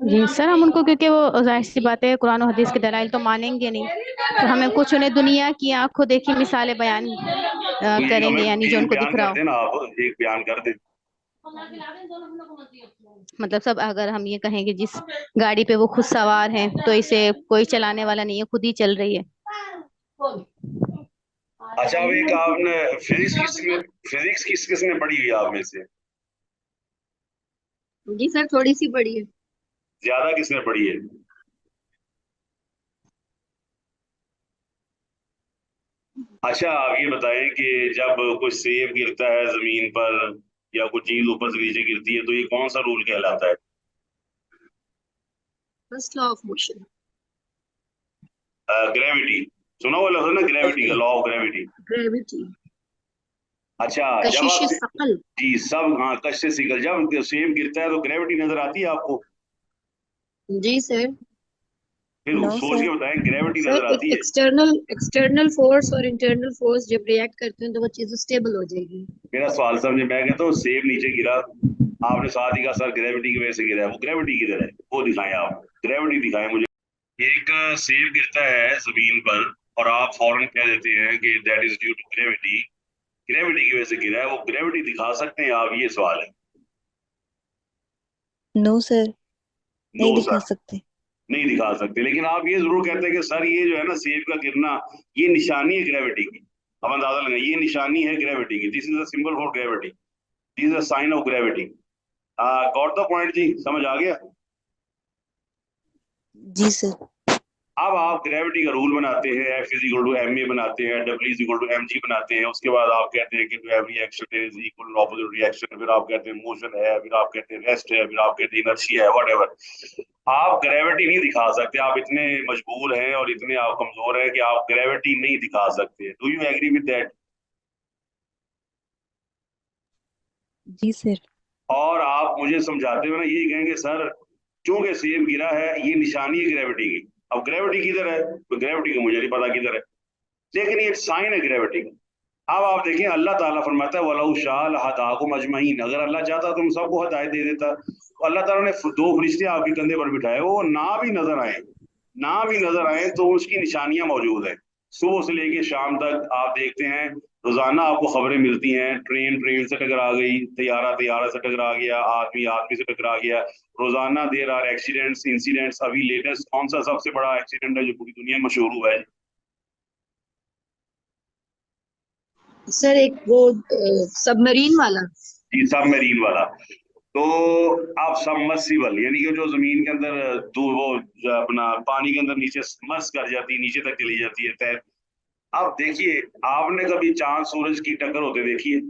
जी सर, हम उनको, क्योंकि वो जाहिर सी बात है कुरान और हदीस के दलाइल तो मानेंगे नहीं, तो हमें कुछ उन्हें दुनिया की आंखों देखी मिसालें बयान
तो एक
करेंगे,
हमें
यानी जो
एक
उनको
बयान
दिख रहा
कर
हो।
देना, आप एक बयान कर दें।
मतलब सब, अगर हम ये कहें कि जिस गाड़ी पे वो खुद सवार हैं तो इसे कोई चलाने वाला नहीं है, खुद ही चल रही है।
अच्छा, अब एक आपने फिजिक्स किसने पढ़ी हुई आप में से?
जी सर, थोड़ी सी बड़ी है।
ज्यादा किसने पढ़ी है? अच्छा, आप ये बताएं कि जब कोई सेब गिरता है जमीन पर या कोई चीज ऊपर से नीचे गिरती है तो ये कौन सा रूल कहलाता है?
First law of motion.
Gravity. सुना हुआ लफ्ज़ है ना, ग्रेविटी का, लॉ ऑफ ग्रेविटी।
ग्रेविटी।
अच्छा, जब
कशिश
आप
सकल।
जी सब, हाँ, कश से सिकल, जब सेब गिरता है तो ग्रेविटी नजर आती है आपको?
जी सर।
फिर
नो
सोच
सर।
के बताएं, ग्रेविटी
सर,
नजर आती है?
एक्सटर्नल फोर्स और इंटरनल फोर्स जब रिएक्ट करते हैं तो वो चीज स्टेबल हो जाएगी।
मेरा सवाल समझे, मैं कहता हूँ सेब नीचे गिरा, आपने साथ ही कहा सर ग्रेविटी की वजह से गिरा है, वो ग्रेविटी किधर है, वो दिखाएं आप, ग्रेविटी दिखाएं मुझे। एक सेब गिरता है जमीन पर और आप फौरन कह देते हैं कि that is due to gravity, gravity की वजह से गिरा है, वो ग्रेविटी दिखा सकते हैं आप? ये सवाल है।
नो सर,
नो
नहीं दिखा
सर,
सकते।
नहीं दिखा सकते, लेकिन आप ये जरूर कहते हैं कि सर ये जो है ना सेब का गिरना, ये निशानी है ग्रेविटी की। अब अंदाजा लगाएं, ये निशानी है ग्रेविटी की, this is a symbol for gravity, this is a sign of gravity. Got the point जी, समझ आ गया?
जी सर।
अब आप ग्रेविटी का रूल बनाते हैं, F is equal to M A बनाते हैं, W is equal to M G बनाते हैं, उसके बाद आप कहते हैं कि every action is equal to opposite reaction, फिर आप कहते हैं मोशन है, फिर आप कहते हैं रेस्ट है, फिर आप कहते हैं इनर्शिया है, व्हाटएवर। आप ग्रेविटी नहीं दिखा सकते, आप इतने मजबूर हैं और इतने आप कमजोर हैं कि आप ग्रेविटी नहीं दिखा सकते। Do you agree with that?
जी सर।
और आप मुझे समझाते हुए ना यही कहेंगे सर चूंकि सेब गिरा है ये निशानी है ग्रेविटी की। अब ग्रेविटी किधर है? तो ग्रेविटी का मुझे नहीं पता किधर है, लेकिन ये साइन है ग्रेविटी का। अब आप देखिए, अल्लाह ताला फरमाता है वलौ शाअ लहदाकुम अजमईन, अगर अल्लाह चाहता तो तुम सबको हिदायत दे देता। तो अल्लाह ताला ने दो फरिश्ते आपके कंधे पर बिठाए, वो ना भी नजर आए, ना भी नजर आए तो उसकी निशानियां मौजूद है। सुबह से लेके शाम तक आप देखते हैं, रोजाना आपको खबरें मिलती हैं, ट्रेन से टकरा गई, तैयारा से टकरा गया, आदमी से टकरा गया। रोजाना देर आर एक्सीडेंट्स, इंसिडेंट्स। अभी लेटेस्ट कौन सा सबसे बड़ा एक्सीडेंट है जो पूरी दुनिया में मशहूर हुआ है?
सर, एक वो सबमरीन वाला।
जी, सबमरीन वाला। तो आप सबमर्सिबल यानी कि जो जमीन के अंदर वो जो अपना पानी के अंदर नीचे मर्स कर जाती है, नीचे तक चली जाती है तैर। अब देखिए, आपने कभी चांद सूरज की टक्कर होते देखी है?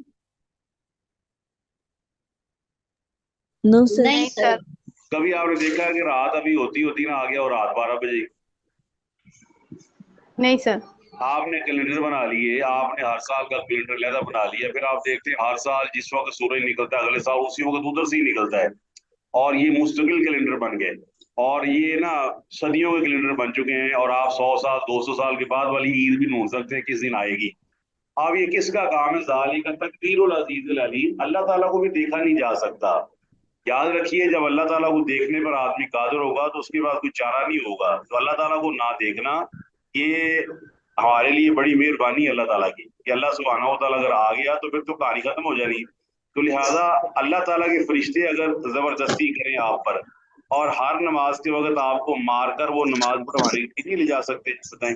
No sir.
नहीं सर।
कभी आपने देखा है कि रात अभी होती होती ना आ गया और रात 12 बजे?
नहीं सर।
आपने कैलेंडर बना लिए, आपने हर साल का कैलेंडर लहदा बना लिया, फिर आप देखते हैं हर साल जिस वक्त सूरज निकलता है अगले साल उसी वक्त उधर से ही निकलता है, और ये मुस्तकिल कैलेंडर बन गए, और ये ना सदियों के कैलेंडर बन चुके हैं, और आप 100 साल 200 साल के बाद वाली ईद भी ढूंढ सकते हैं किस दिन आएगी। अब ये किसका काम है? ज़ालिका तकदीरुल अजीजुल अलीम, अल्लाह ताला को भी देखा नहीं जा सकता। याद रखिए, जब अल्लाह ताला को देखने पर आदमी कादिर होगा तो उसके बाद कोई चारा नहीं होगा। तो अल्लाह ताला को ना देखना, ये हमारे लिए बड़ी मेहरबानी है अल्लाह ताला की, कि अल्लाह सुब्हानहू व तआला अगर आ गया तो फिर तो कहानी खत्म हो जानी। तो लिहाजा अल्लाह ताला के फरिश्ते अगर जबरदस्ती करें आप पर और हर नमाज के वक्त आपको मारकर वो नमाज पढ़वाने के लिए नहीं ले जा सकते, बताएं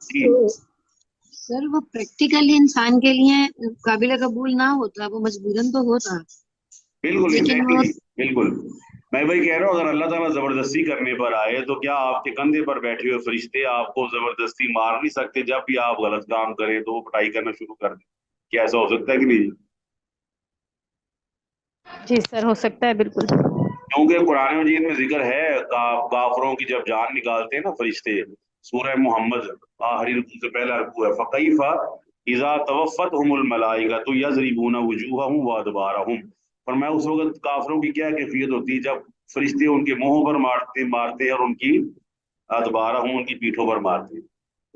जी।
तो सर, वो प्रैक्टिकली इंसान के लिए काबिल कबूल ना होता, वो मजबूरन तो होता,
बिल्कुल
लेकिन वो
एग्जैक्टली, बिल्कुल। मैं वही कह रहा हूँ, अगर अल्लाह ताला जबरदस्ती करने पर आए तो क्या आपके कंधे पर बैठे हुए फरिश्ते आपको जबरदस्ती मार नहीं सकते? जब भी आप गलत काम करें तो वो पिटाई करना शुरू कर दें। क्या ऐसा हो सकता है कि नहीं?
जी सर, हो सकता है, बिल्कुल।
क्योंकि कुरान मजीद में जिक्र है काफरों की जब जान निकालते हैं ना फरिश्ते, सूरह मोहम्मद आखिरी रुकू से पहला रुकू है, फकैफा इजा तवफ़्फ़तहुमुल मलाइकतु यज़रिबूना वुजूहहुम व अदबारहुम। और मैं उस वक्त काफरों की क्या कैफियत होती है जब फरिश्ते उनके मुंहों पर मारते मारते और उनकी अदबारहुम, उनकी पीठों पर मारते।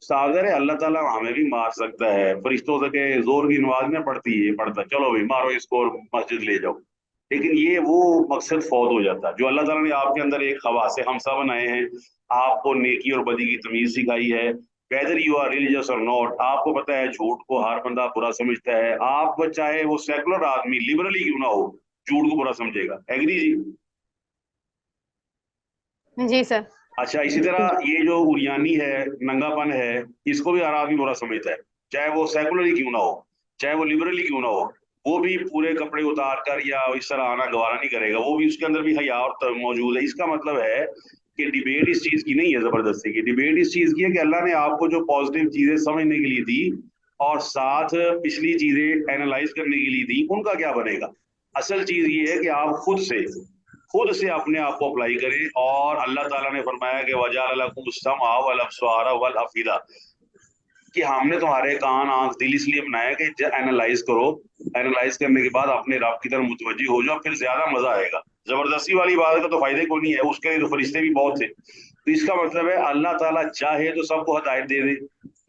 सागर है, अल्लाह ताला हमें भी मार सकता है, फरिश्तों से के जोर की नमाज में पढ़ता चलो भाई मारो इसको और मस्जिद ले जाओ, लेकिन ये वो मकसद फौत हो जाता है। जो अल्लाह ताला ने आपके अंदर एक हवा से हमसा बनाए हैं, आपको नेकी और बदी की तमीज सिखाई है, वेदर यू आर रिलीजियस और नॉट, आपको पता है झूठ को हर बंदा बुरा समझता है, आप चाहे वो सेकुलर आदमी लिबरली क्यों ना हो, झूठ को बुरा समझेगा। एग्री जी?
जी सर।
अच्छा, इसी तरह ये जो उरियानी है, नंगापन है, इसको भी हर आदमी बुरा समझता है, चाहे वो सेकुलर ही क्यों ना हो, चाहे वो लिबरली क्यों ना हो, वो भी पूरे कपड़े उतार कर या इस तरह आना गवारा नहीं करेगा, वो भी उसके अंदर भी हया और मौजूद है। इसका मतलब है कि डिबेट इस चीज की नहीं है जबरदस्ती की, डिबेट इस चीज की है कि अल्लाह ने आपको जो पॉजिटिव चीजें समझने के लिए दी और साथ पिछली चीजें एनालाइज करने के लिए दी, उनका क्या बनेगा। असल चीज ये है कि आप खुद से अपने आप को अप्लाई करें, और अल्लाह ताला ने फरमाया कि वजाल लकुम समा वल अब्सारा वल अफीदा, कि हमने तुम्हारे कान आंख दिल इसलिए बनाया कि एनालाइज करो, एनालाइज करने के बाद अपने रब की तरफ मुतवज्जी हो जाओ, फिर ज्यादा मजा आएगा। जबरदस्ती वाली बात का तो फायदे को नहीं है, उसके लिए तो फरिश्ते भी बहुत थे। तो इसका मतलब है अल्लाह ताला चाहे तो सबको हदायत दे दे,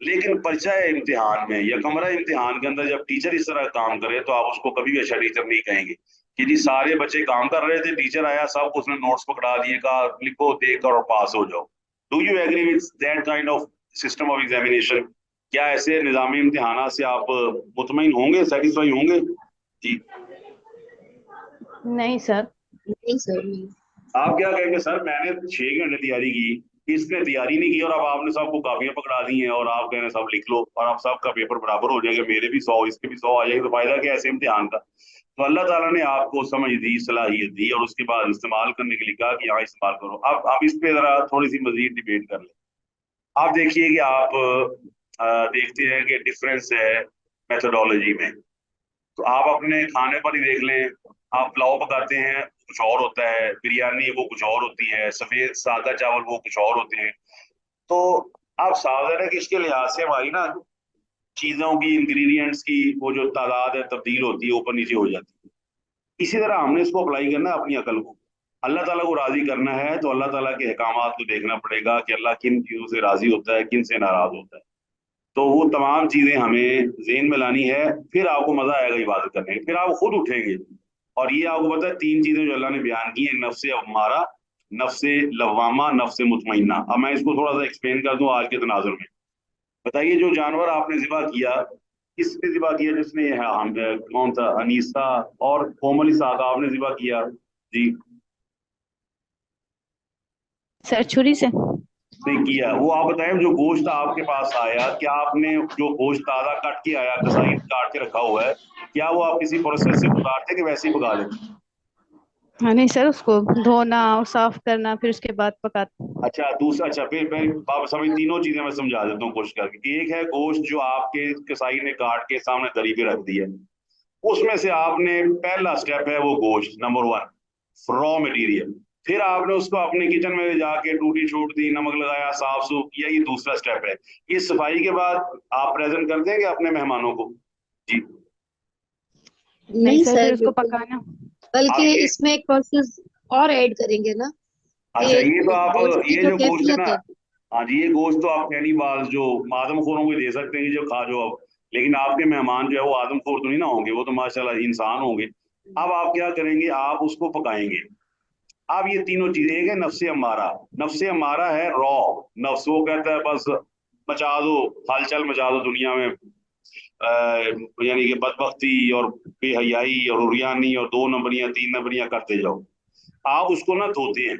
लेकिन पर्चा इम्तिहान में या कमरा इम्तिहान के अंदर जब टीचर इस तरह काम करे तो आप उसको कभी भी अच्छा टीचर नहीं कहेंगे कि जी सारे बच्चे काम कर रहे थे, टीचर आया सब उसने नोट्स पकड़ा दिए, कहा लिखो देख कर और पास हो जाओ। Do you agree with that kind of system of examination? क्या ऐसे निज़ामी इम्तिहान से आप मुतमईन होंगे, सेटिस्फाई होंगे? जी
नहीं सर।
नहीं सर, नहीं।
आप क्या कहेंगे सर मैंने 6 घंटे तैयारी की, इसने तैयारी नहीं की और अब आपने सबको काफियां पकड़ा दी हैं और आप कह रहे हैं सब लिख लो और आप सबका पेपर बराबर हो जाएगा, मेरे भी 100 इसके भी 100 आ जाएंगे, तो फायदा क्या ऐसे इम्तिहान का। तो अल्लाह ताला ने आपको समझ दी, सलाहियत दी और उसके बाद इस्तेमाल करने के लिए कहा कि यहाँ इस्तेमाल करो। अब आप इस पे जरा थोड़ी सी मजीद डिबेट कर लें। आप देखिए कि आप देखते हैं कि डिफरेंस है मेथोडोलॉजी में, तो आप अपने खाने पर ही देख लें, आप पुलाव पकाते हैं कुछ और होता है, बिरयानी वो कुछ और होती है, सफेद सादा चावल वो कुछ और होते हैं। तो आप सावधान है कि इसके लिहाज से हमारी ना चीजों की, इंग्रेडिएंट्स की वो जो तादाद है तब्दील होती है, ऊपर नीचे हो जाती है। इसी तरह हमने इसको अप्लाई करना है अपनी अकल को। अल्लाह ताला को राजी करना है तो अल्लाह ताला के अहकामात को देखना पड़ेगा कि अल्लाह किन चीजों से राजी होता है, किन से नाराज होता है। तो वो तमाम चीजें हमें ज़हन में लानी है, फिर आपको मजा आएगा इबादत करने में, फिर आप खुद उठेंगे। और ये आपको पता है 3 चीजें जो अल्लाह ने बयान की है, नफ्से अम्मारा, नफ्से लवामा, नफ्से मुतमइन्ना। अब मैं इसको थोड़ा सा एक्सप्लेन कर दूं आज के तनाजुर में। बताइए जो जानवर आपने ज़िबा किया, किसने ज़िबा किया? जिसने हम कौन सा, अनीसा और कोमल साहब आपने ज़िबा किया जी?
सर छुरी से।
ने किया वो आप बताएं। जो गोश्त आपके पास आया, क्या आपने जो गोश्त ताजा कट के आया, कसाई ने काट के रखा हुआ है, क्या वो आप किसी प्रोसेस से गुजारते कि वैसे ही पका लेते?
हाँ नहीं सर, उसको धोना और साफ करना फिर उसके बाद पकाते।
अच्छा दूसरा, अच्छा फिर मैं आप समझ, तीनों चीजें मैं समझा देता हूँ कोशिश करके। एक है गोश्त जो आपके कसाई ने काट के सामने दरी पे रख दिया, उसमें से आपने पहला स्टेप है वो गोश्त नंबर 1 रॉ मटेरियल, फिर आपने उसको अपने किचन में जाके टूटी छूट दी, नमक लगाया, साफ सूफ किया, ये दूसरा स्टेप है। ये सफाई के बाद आप प्रेजेंट कर देंगे अपने मेहमानों को जी?
नहीं सर, फिर
सर
उसको
बिल्कुल,
पकाना।
बल्कि
आपके
इसमें एक प्रोसेस और ऐड करेंगे ना
अच्छा,
कि
ये तो आप
गोश्त की
ये
जो
जो गोश्त है ना,
कैफियत है।
हाँ जी, ये गोश्त तो आप कैनिबाल जो आदमखोरों को दे सकते हैं जो खा जो अब, लेकिन आपके मेहमान जो है वो आदमखोर तो नहीं ना होंगे, वो तो माशाल्लाह इंसान होंगे। अब आप क्या करेंगे, आप उसको पकाएंगे। अब ये तीनों चीजें, एक है नफ्से अम्मारा, नफ्से अम्मारा है रॉ नफ्स, वो कहता है बस मचा दो, हलचल मचा दो दुनिया में, यानी कि बदबख्ती और बेहयाई और उरियानी और 2 नंबरियां 3 नंबरियां करते जाओ। आप उसको ना धोते हैं,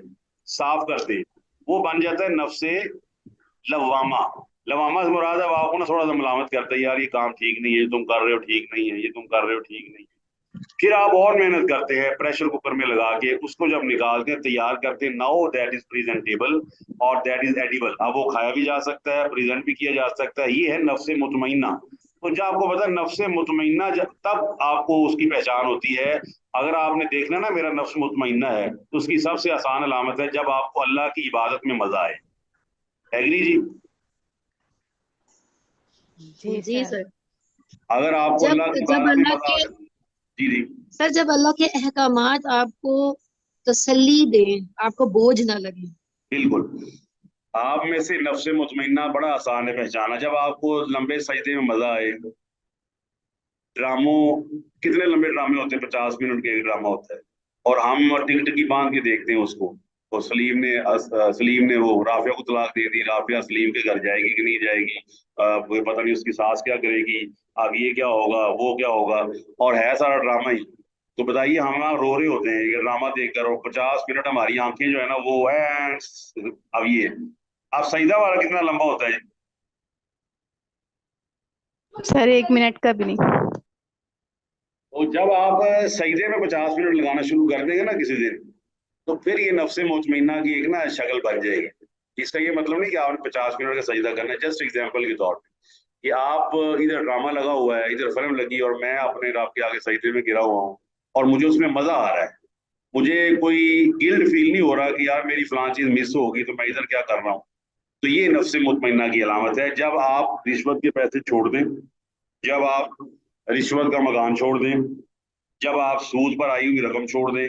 साफ करते हैं, वो बन जाता है नफ्से लवामा। लवामा से मुराद है आपको ना थोड़ा सा मलामत करता है, यार ये काम ठीक नहीं है, तुम कर रहे हो ठीक नहीं है, ये तुम कर रहे हो ठीक नहीं है। फिर आप और मेहनत करते हैं, प्रेशर कुकर में लगा के उसको जब निकालते हैं, तैयार करते हैं, नाउ दैट इज प्रेजेंटेबल और दैट इज एडिबल। अब वो खाया भी जा सकता है, प्रेजेंट भी किया जा सकता है। ये है नफ्से मुतमइन्ना। तो जब आपको पता है नफ्से मुतमइन्ना, तब आपको उसकी पहचान होती है। अगर आपने देखना ना मेरा नफ्स मुतमइन्ना है, तो उसकी सबसे आसान अलामत है जब आपको अल्लाह की इबादत में मजा आए। एग्री जी?
जी सर।
अगर आपको
जब
अल्लाह की
जब
इबादत में
अल्लाह
मजा आ
के
जाए। जी जी
सर, जब अल्लाह के अहकामात आपको तसल्ली दें, आपको बोझ ना लगे।
बिल्कुल। आप में से नफ्स मुतमइन्ना बड़ा आसान है पहचाना, जब आपको लंबे सजदे में मजा आए। ड्रामों, कितने लंबे ड्रामे होते हैं, 50 मिनट का एक ड्रामा होता है, और हम टिकटकी बांध के देखते हैं उसको। तो सलीम ने वो राफिया को तलाक दे दी, राफिया सलीम के घर जाएगी कि नहीं जाएगी, वो पता नहीं उसकी सास क्या करेगी, आगे ये क्या होगा वो क्या होगा, और है सारा ड्रामा ही। तो बताइए, हम रो रहे होते हैं ये ड्रामा देखकर, और 50 मिनट हमारी आंखें जो है ना वो है। अब ये, अब सईदा वाला कितना लंबा होता है?
सर 1 मिनट का भी नहीं।
तो जब आप सजदे में 50 मिनट लगाना शुरू कर देंगे ना किसी दिन, तो फिर ये नफ्से मुतमइन्ना की एक ना शक्ल बन जाएगी। इसका ये मतलब नहीं कि आपने 50 मिनट का सजदा करना है, जस्ट एग्जाम्पल के तौर पे कि आप इधर ड्रामा लगा हुआ है, इधर फिल्म लगी, और मैं अपने रब के आगे सजदे में गिरा हुआ हूँ और मुझे उसमें मजा आ रहा है, मुझे कोई गिल्ट फील नहीं हो रहा कि यार मेरी फलां चीज मिस होगी तो मैं इधर क्या कर रहा हूँ। तो ये नफ्से मुतमइन्ना की अलामत है। जब आप रिश्वत के पैसे छोड़ दें, जब आप रिश्वत का मकान छोड़ दें, जब आप सूद पर आई हुई रकम छोड़ दें,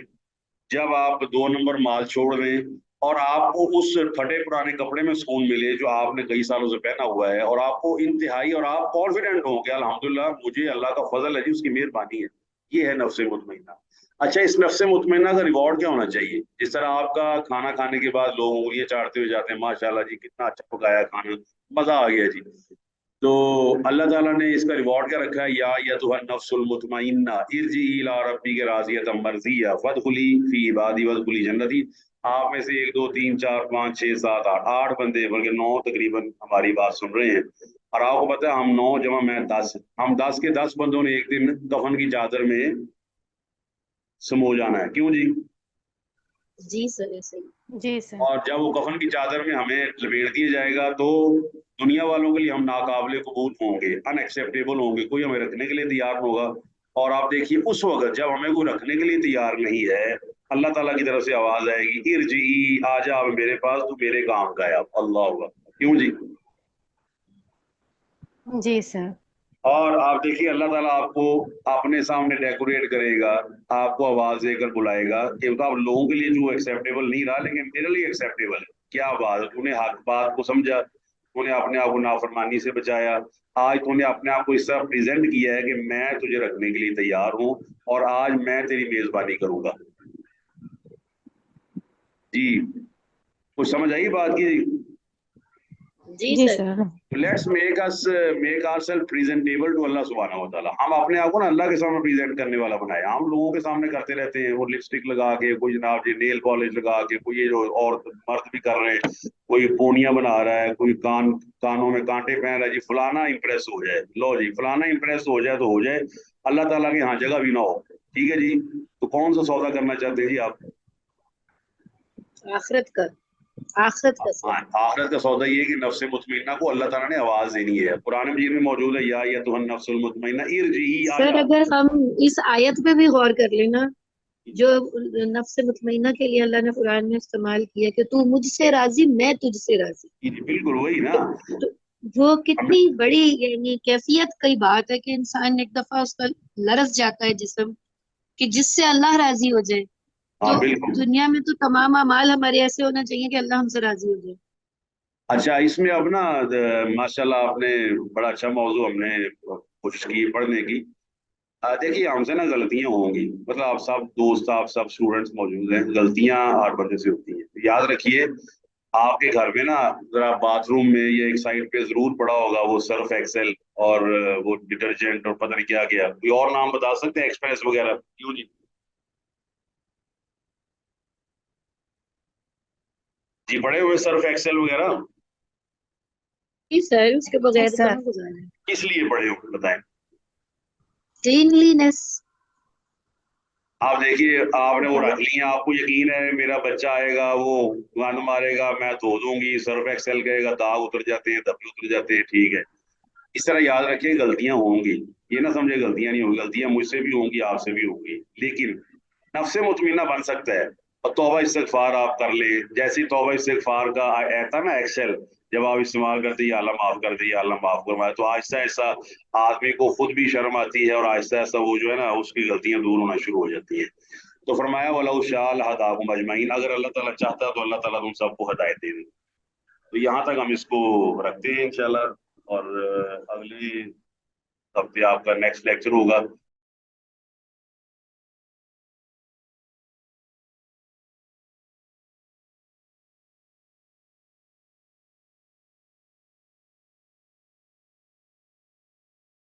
जब आप 2 नंबर माल छोड़ दें, और आपको उस फटे पुराने कपड़े में सुकून मिले जो आपने कई सालों से पहना हुआ है, और आपको इंतहाई, और आप कॉन्फिडेंट हो कि अल्हम्दुलिल्लाह मुझे अल्लाह का फजल है जी, उसकी मेहरबानी है, ये है नफ्से मुतमइन्ना। अच्छा, इस नफ्से मुतमइन्ना का रिवॉर्ड क्या होना चाहिए? जिस तरह आपका खाना खाने के बाद लोग उंगलियां चाटते हुए जाते हैं, माशाल्लाह जी कितना अच्छा पकाया खाना, मजा आ गया जी। तो अल्लाह ताला ने इसका रिवॉर्ड क्या रखा है, या तो नफ्सुल मुतमइन्ना इरजी इला रब्बिक राज़ियतम मर्ज़िया फदखुली फी इबादी वदखुली जन्नती। आप में से 1 2 3 4 5 6 7 8 बंदे, बल्कि 9 तकरीबन हमारी बात सुन रहे हैं, और आपको पता है हम 9 जमा मैं 10, हम 10 के 10 बंदों ने एक दिन कफन की चादर में समो जाना है। क्यों जी?
जी सर, ऐसे ही।
जी सर।
और जब वो कफन की चादर में हमें लपेट दिया जाएगा तो दुनिया वालों के लिए हम नाकाबिले कबूल होंगे, अनएक्सेप्टेबल होंगे, कोई हमें रखने के लिए तैयार होगा। और आप देखिए उस वक्त जब हमें कोई रखने के लिए तैयार नहीं है, अल्लाह ताला की तरफ से आवाज आएगी, इरजी, आजा अब मेरे पास, तू मेरे काम का है अब। अल्लाह अकबर। क्यों जी?
जी सर।
और आप देखिए अल्लाह ताला आपको अपने सामने डेकोरेट करेगा, आपको आवाज देकर बुलाएगा कि तो आप लोगों के लिए जो एक्सेप्टेबल नहीं रहा लेकिन मेरे लिए एक्सेप्टेबल है। क्या बात है, तूने हक बात को समझा, तूने अपने आप को नाफरमानी से बचाया, आज तूने अपने आप को इस तरह प्रेजेंट किया है कि मैं तुझे रखने के लिए तैयार हूँ और आज मैं तेरी मेजबानी करूंगा। जी, कुछ समझ आई बात की?
जी
जी
sir.
Sir.
Let's make ourselves presentable to Allah सुब्हानहू व तआला। हम अपने आप को ना अल्लाह के सामने प्रेजेंट करने वाला बनाए। हम लोगों के सामने करते रहते हैं, वो लिपस्टिक लगा के, कोई जनाब जी नेल पॉलिश लगा के, कोई ये जो और मर्द भी कर रहे हैं, कोई पोनियां बना रहा है, कोई कानों में कांटे पहन रहा है जी, फलाना इंप्रेस हो जाए। लो जी, फलाना इंप्रेस हो जाए तो हो जाए, अल्लाह ताला के यहाँ जगह भी ना हो। ठीक है जी, तो कौन सा सौदा करना चाहते हैं जी आप?
आखिरत का, आखिरत का सर।
आखिरत का सौदा ये है कि नफ्स मुतमइन्ना को अल्लाह ताला ने आवाज देनी है। कुरान मजीद में मौजूद है, या तुहन नफ्सुल मुतमइन्ना इरजी,
सर अगर हम इस आयत पे भी गौर कर लेना, जो नफ्स मुतमइन्ना के लिए अल्लाह ने कुरान में इस्तेमाल किया कि तू मुझसे राजी मैं तुझसे राजी,
बिल्कुल वही ना।
तो वो कितनी बड़ी यानी कैफियत की बात है कि इंसान एक दफा उसका लरस जाता है जिस्म कि जिससे अल्लाह राजी हो जाए।
हाँ
तो
बिल्कुल।
दुनिया में तो तमाम अमाल हमारे ऐसे होना चाहिए कि अल्लाह हमसे राजी हो जाए।
अच्छा, इसमें अब ना माशाल्लाह आपने बड़ा अच्छा मौजू हमने कोशिश की पढ़ने की। देखिए हमसे ना गलतियां होंगी, मतलब आप सब दोस्त, आप सब स्टूडेंट्स मौजूद हैं, गलतियां हर बंदे से होती हैं। तो याद रखिए आपके घर में ना जरा बाथरूम में या एक साइड पे जरूर पड़ा होगा वो सर्फ एक्सेल और वो डिटर्जेंट और पता नहीं क्या गया, कोई और नाम बता सकते हैं, एक्सप्रेस वगैरह? क्यों जी? जी, पड़े हुए सर्फ एक्सेल वगैरह
जी सर, उसके बगैर तो
सर।
कहाँ गुजारा है।
किस लिए पड़े हुए बताएं?
क्लीनलीनेस।
आप देखिए आपने वो रख लिया, आपको यकीन है मेरा बच्चा आएगा वो गंद मारेगा, मैं धो दूंगी, सर्फ एक्सेल कहेगा, दाग उतर जाते हैं, धब्बे उतर जाते हैं। ठीक है, इस तरह याद रखिए गलतियां होंगी, ये ना समझे गलतियां नहीं होंगी, गलतियां मुझसे भी होंगी, आपसे भी होंगी, लेकिन नफ्से मुतमइन्ना बन सकता है। और तौबा इस्तिगफार आप कर ले, जैसी तौबा इस्तिगफार का आता ना एक्सेल, जब आप इस्तेमाल करते हैं अल्लाह माफ कर दे, अल्लाह माफ करवाए, तो आहिस्ता आहिस्ता आदमी को खुद भी शर्म आती है और आहिस्ता आहिस्ता वो जो है ना उसकी गलतियां दूर होना शुरू हो जाती है। तो फरमाया वलौ शाअ लहदाकुम अजमईन, अगर अल्लाह ताला चाहता तो अल्लाह ताला तुम सबको हिदायत दे दे। تو یہاں تک ہم اس کو رکھتے ہیں انشاءاللہ، اور اگلے ہفتے آپ کا نیکسٹ لیکچر ہوگا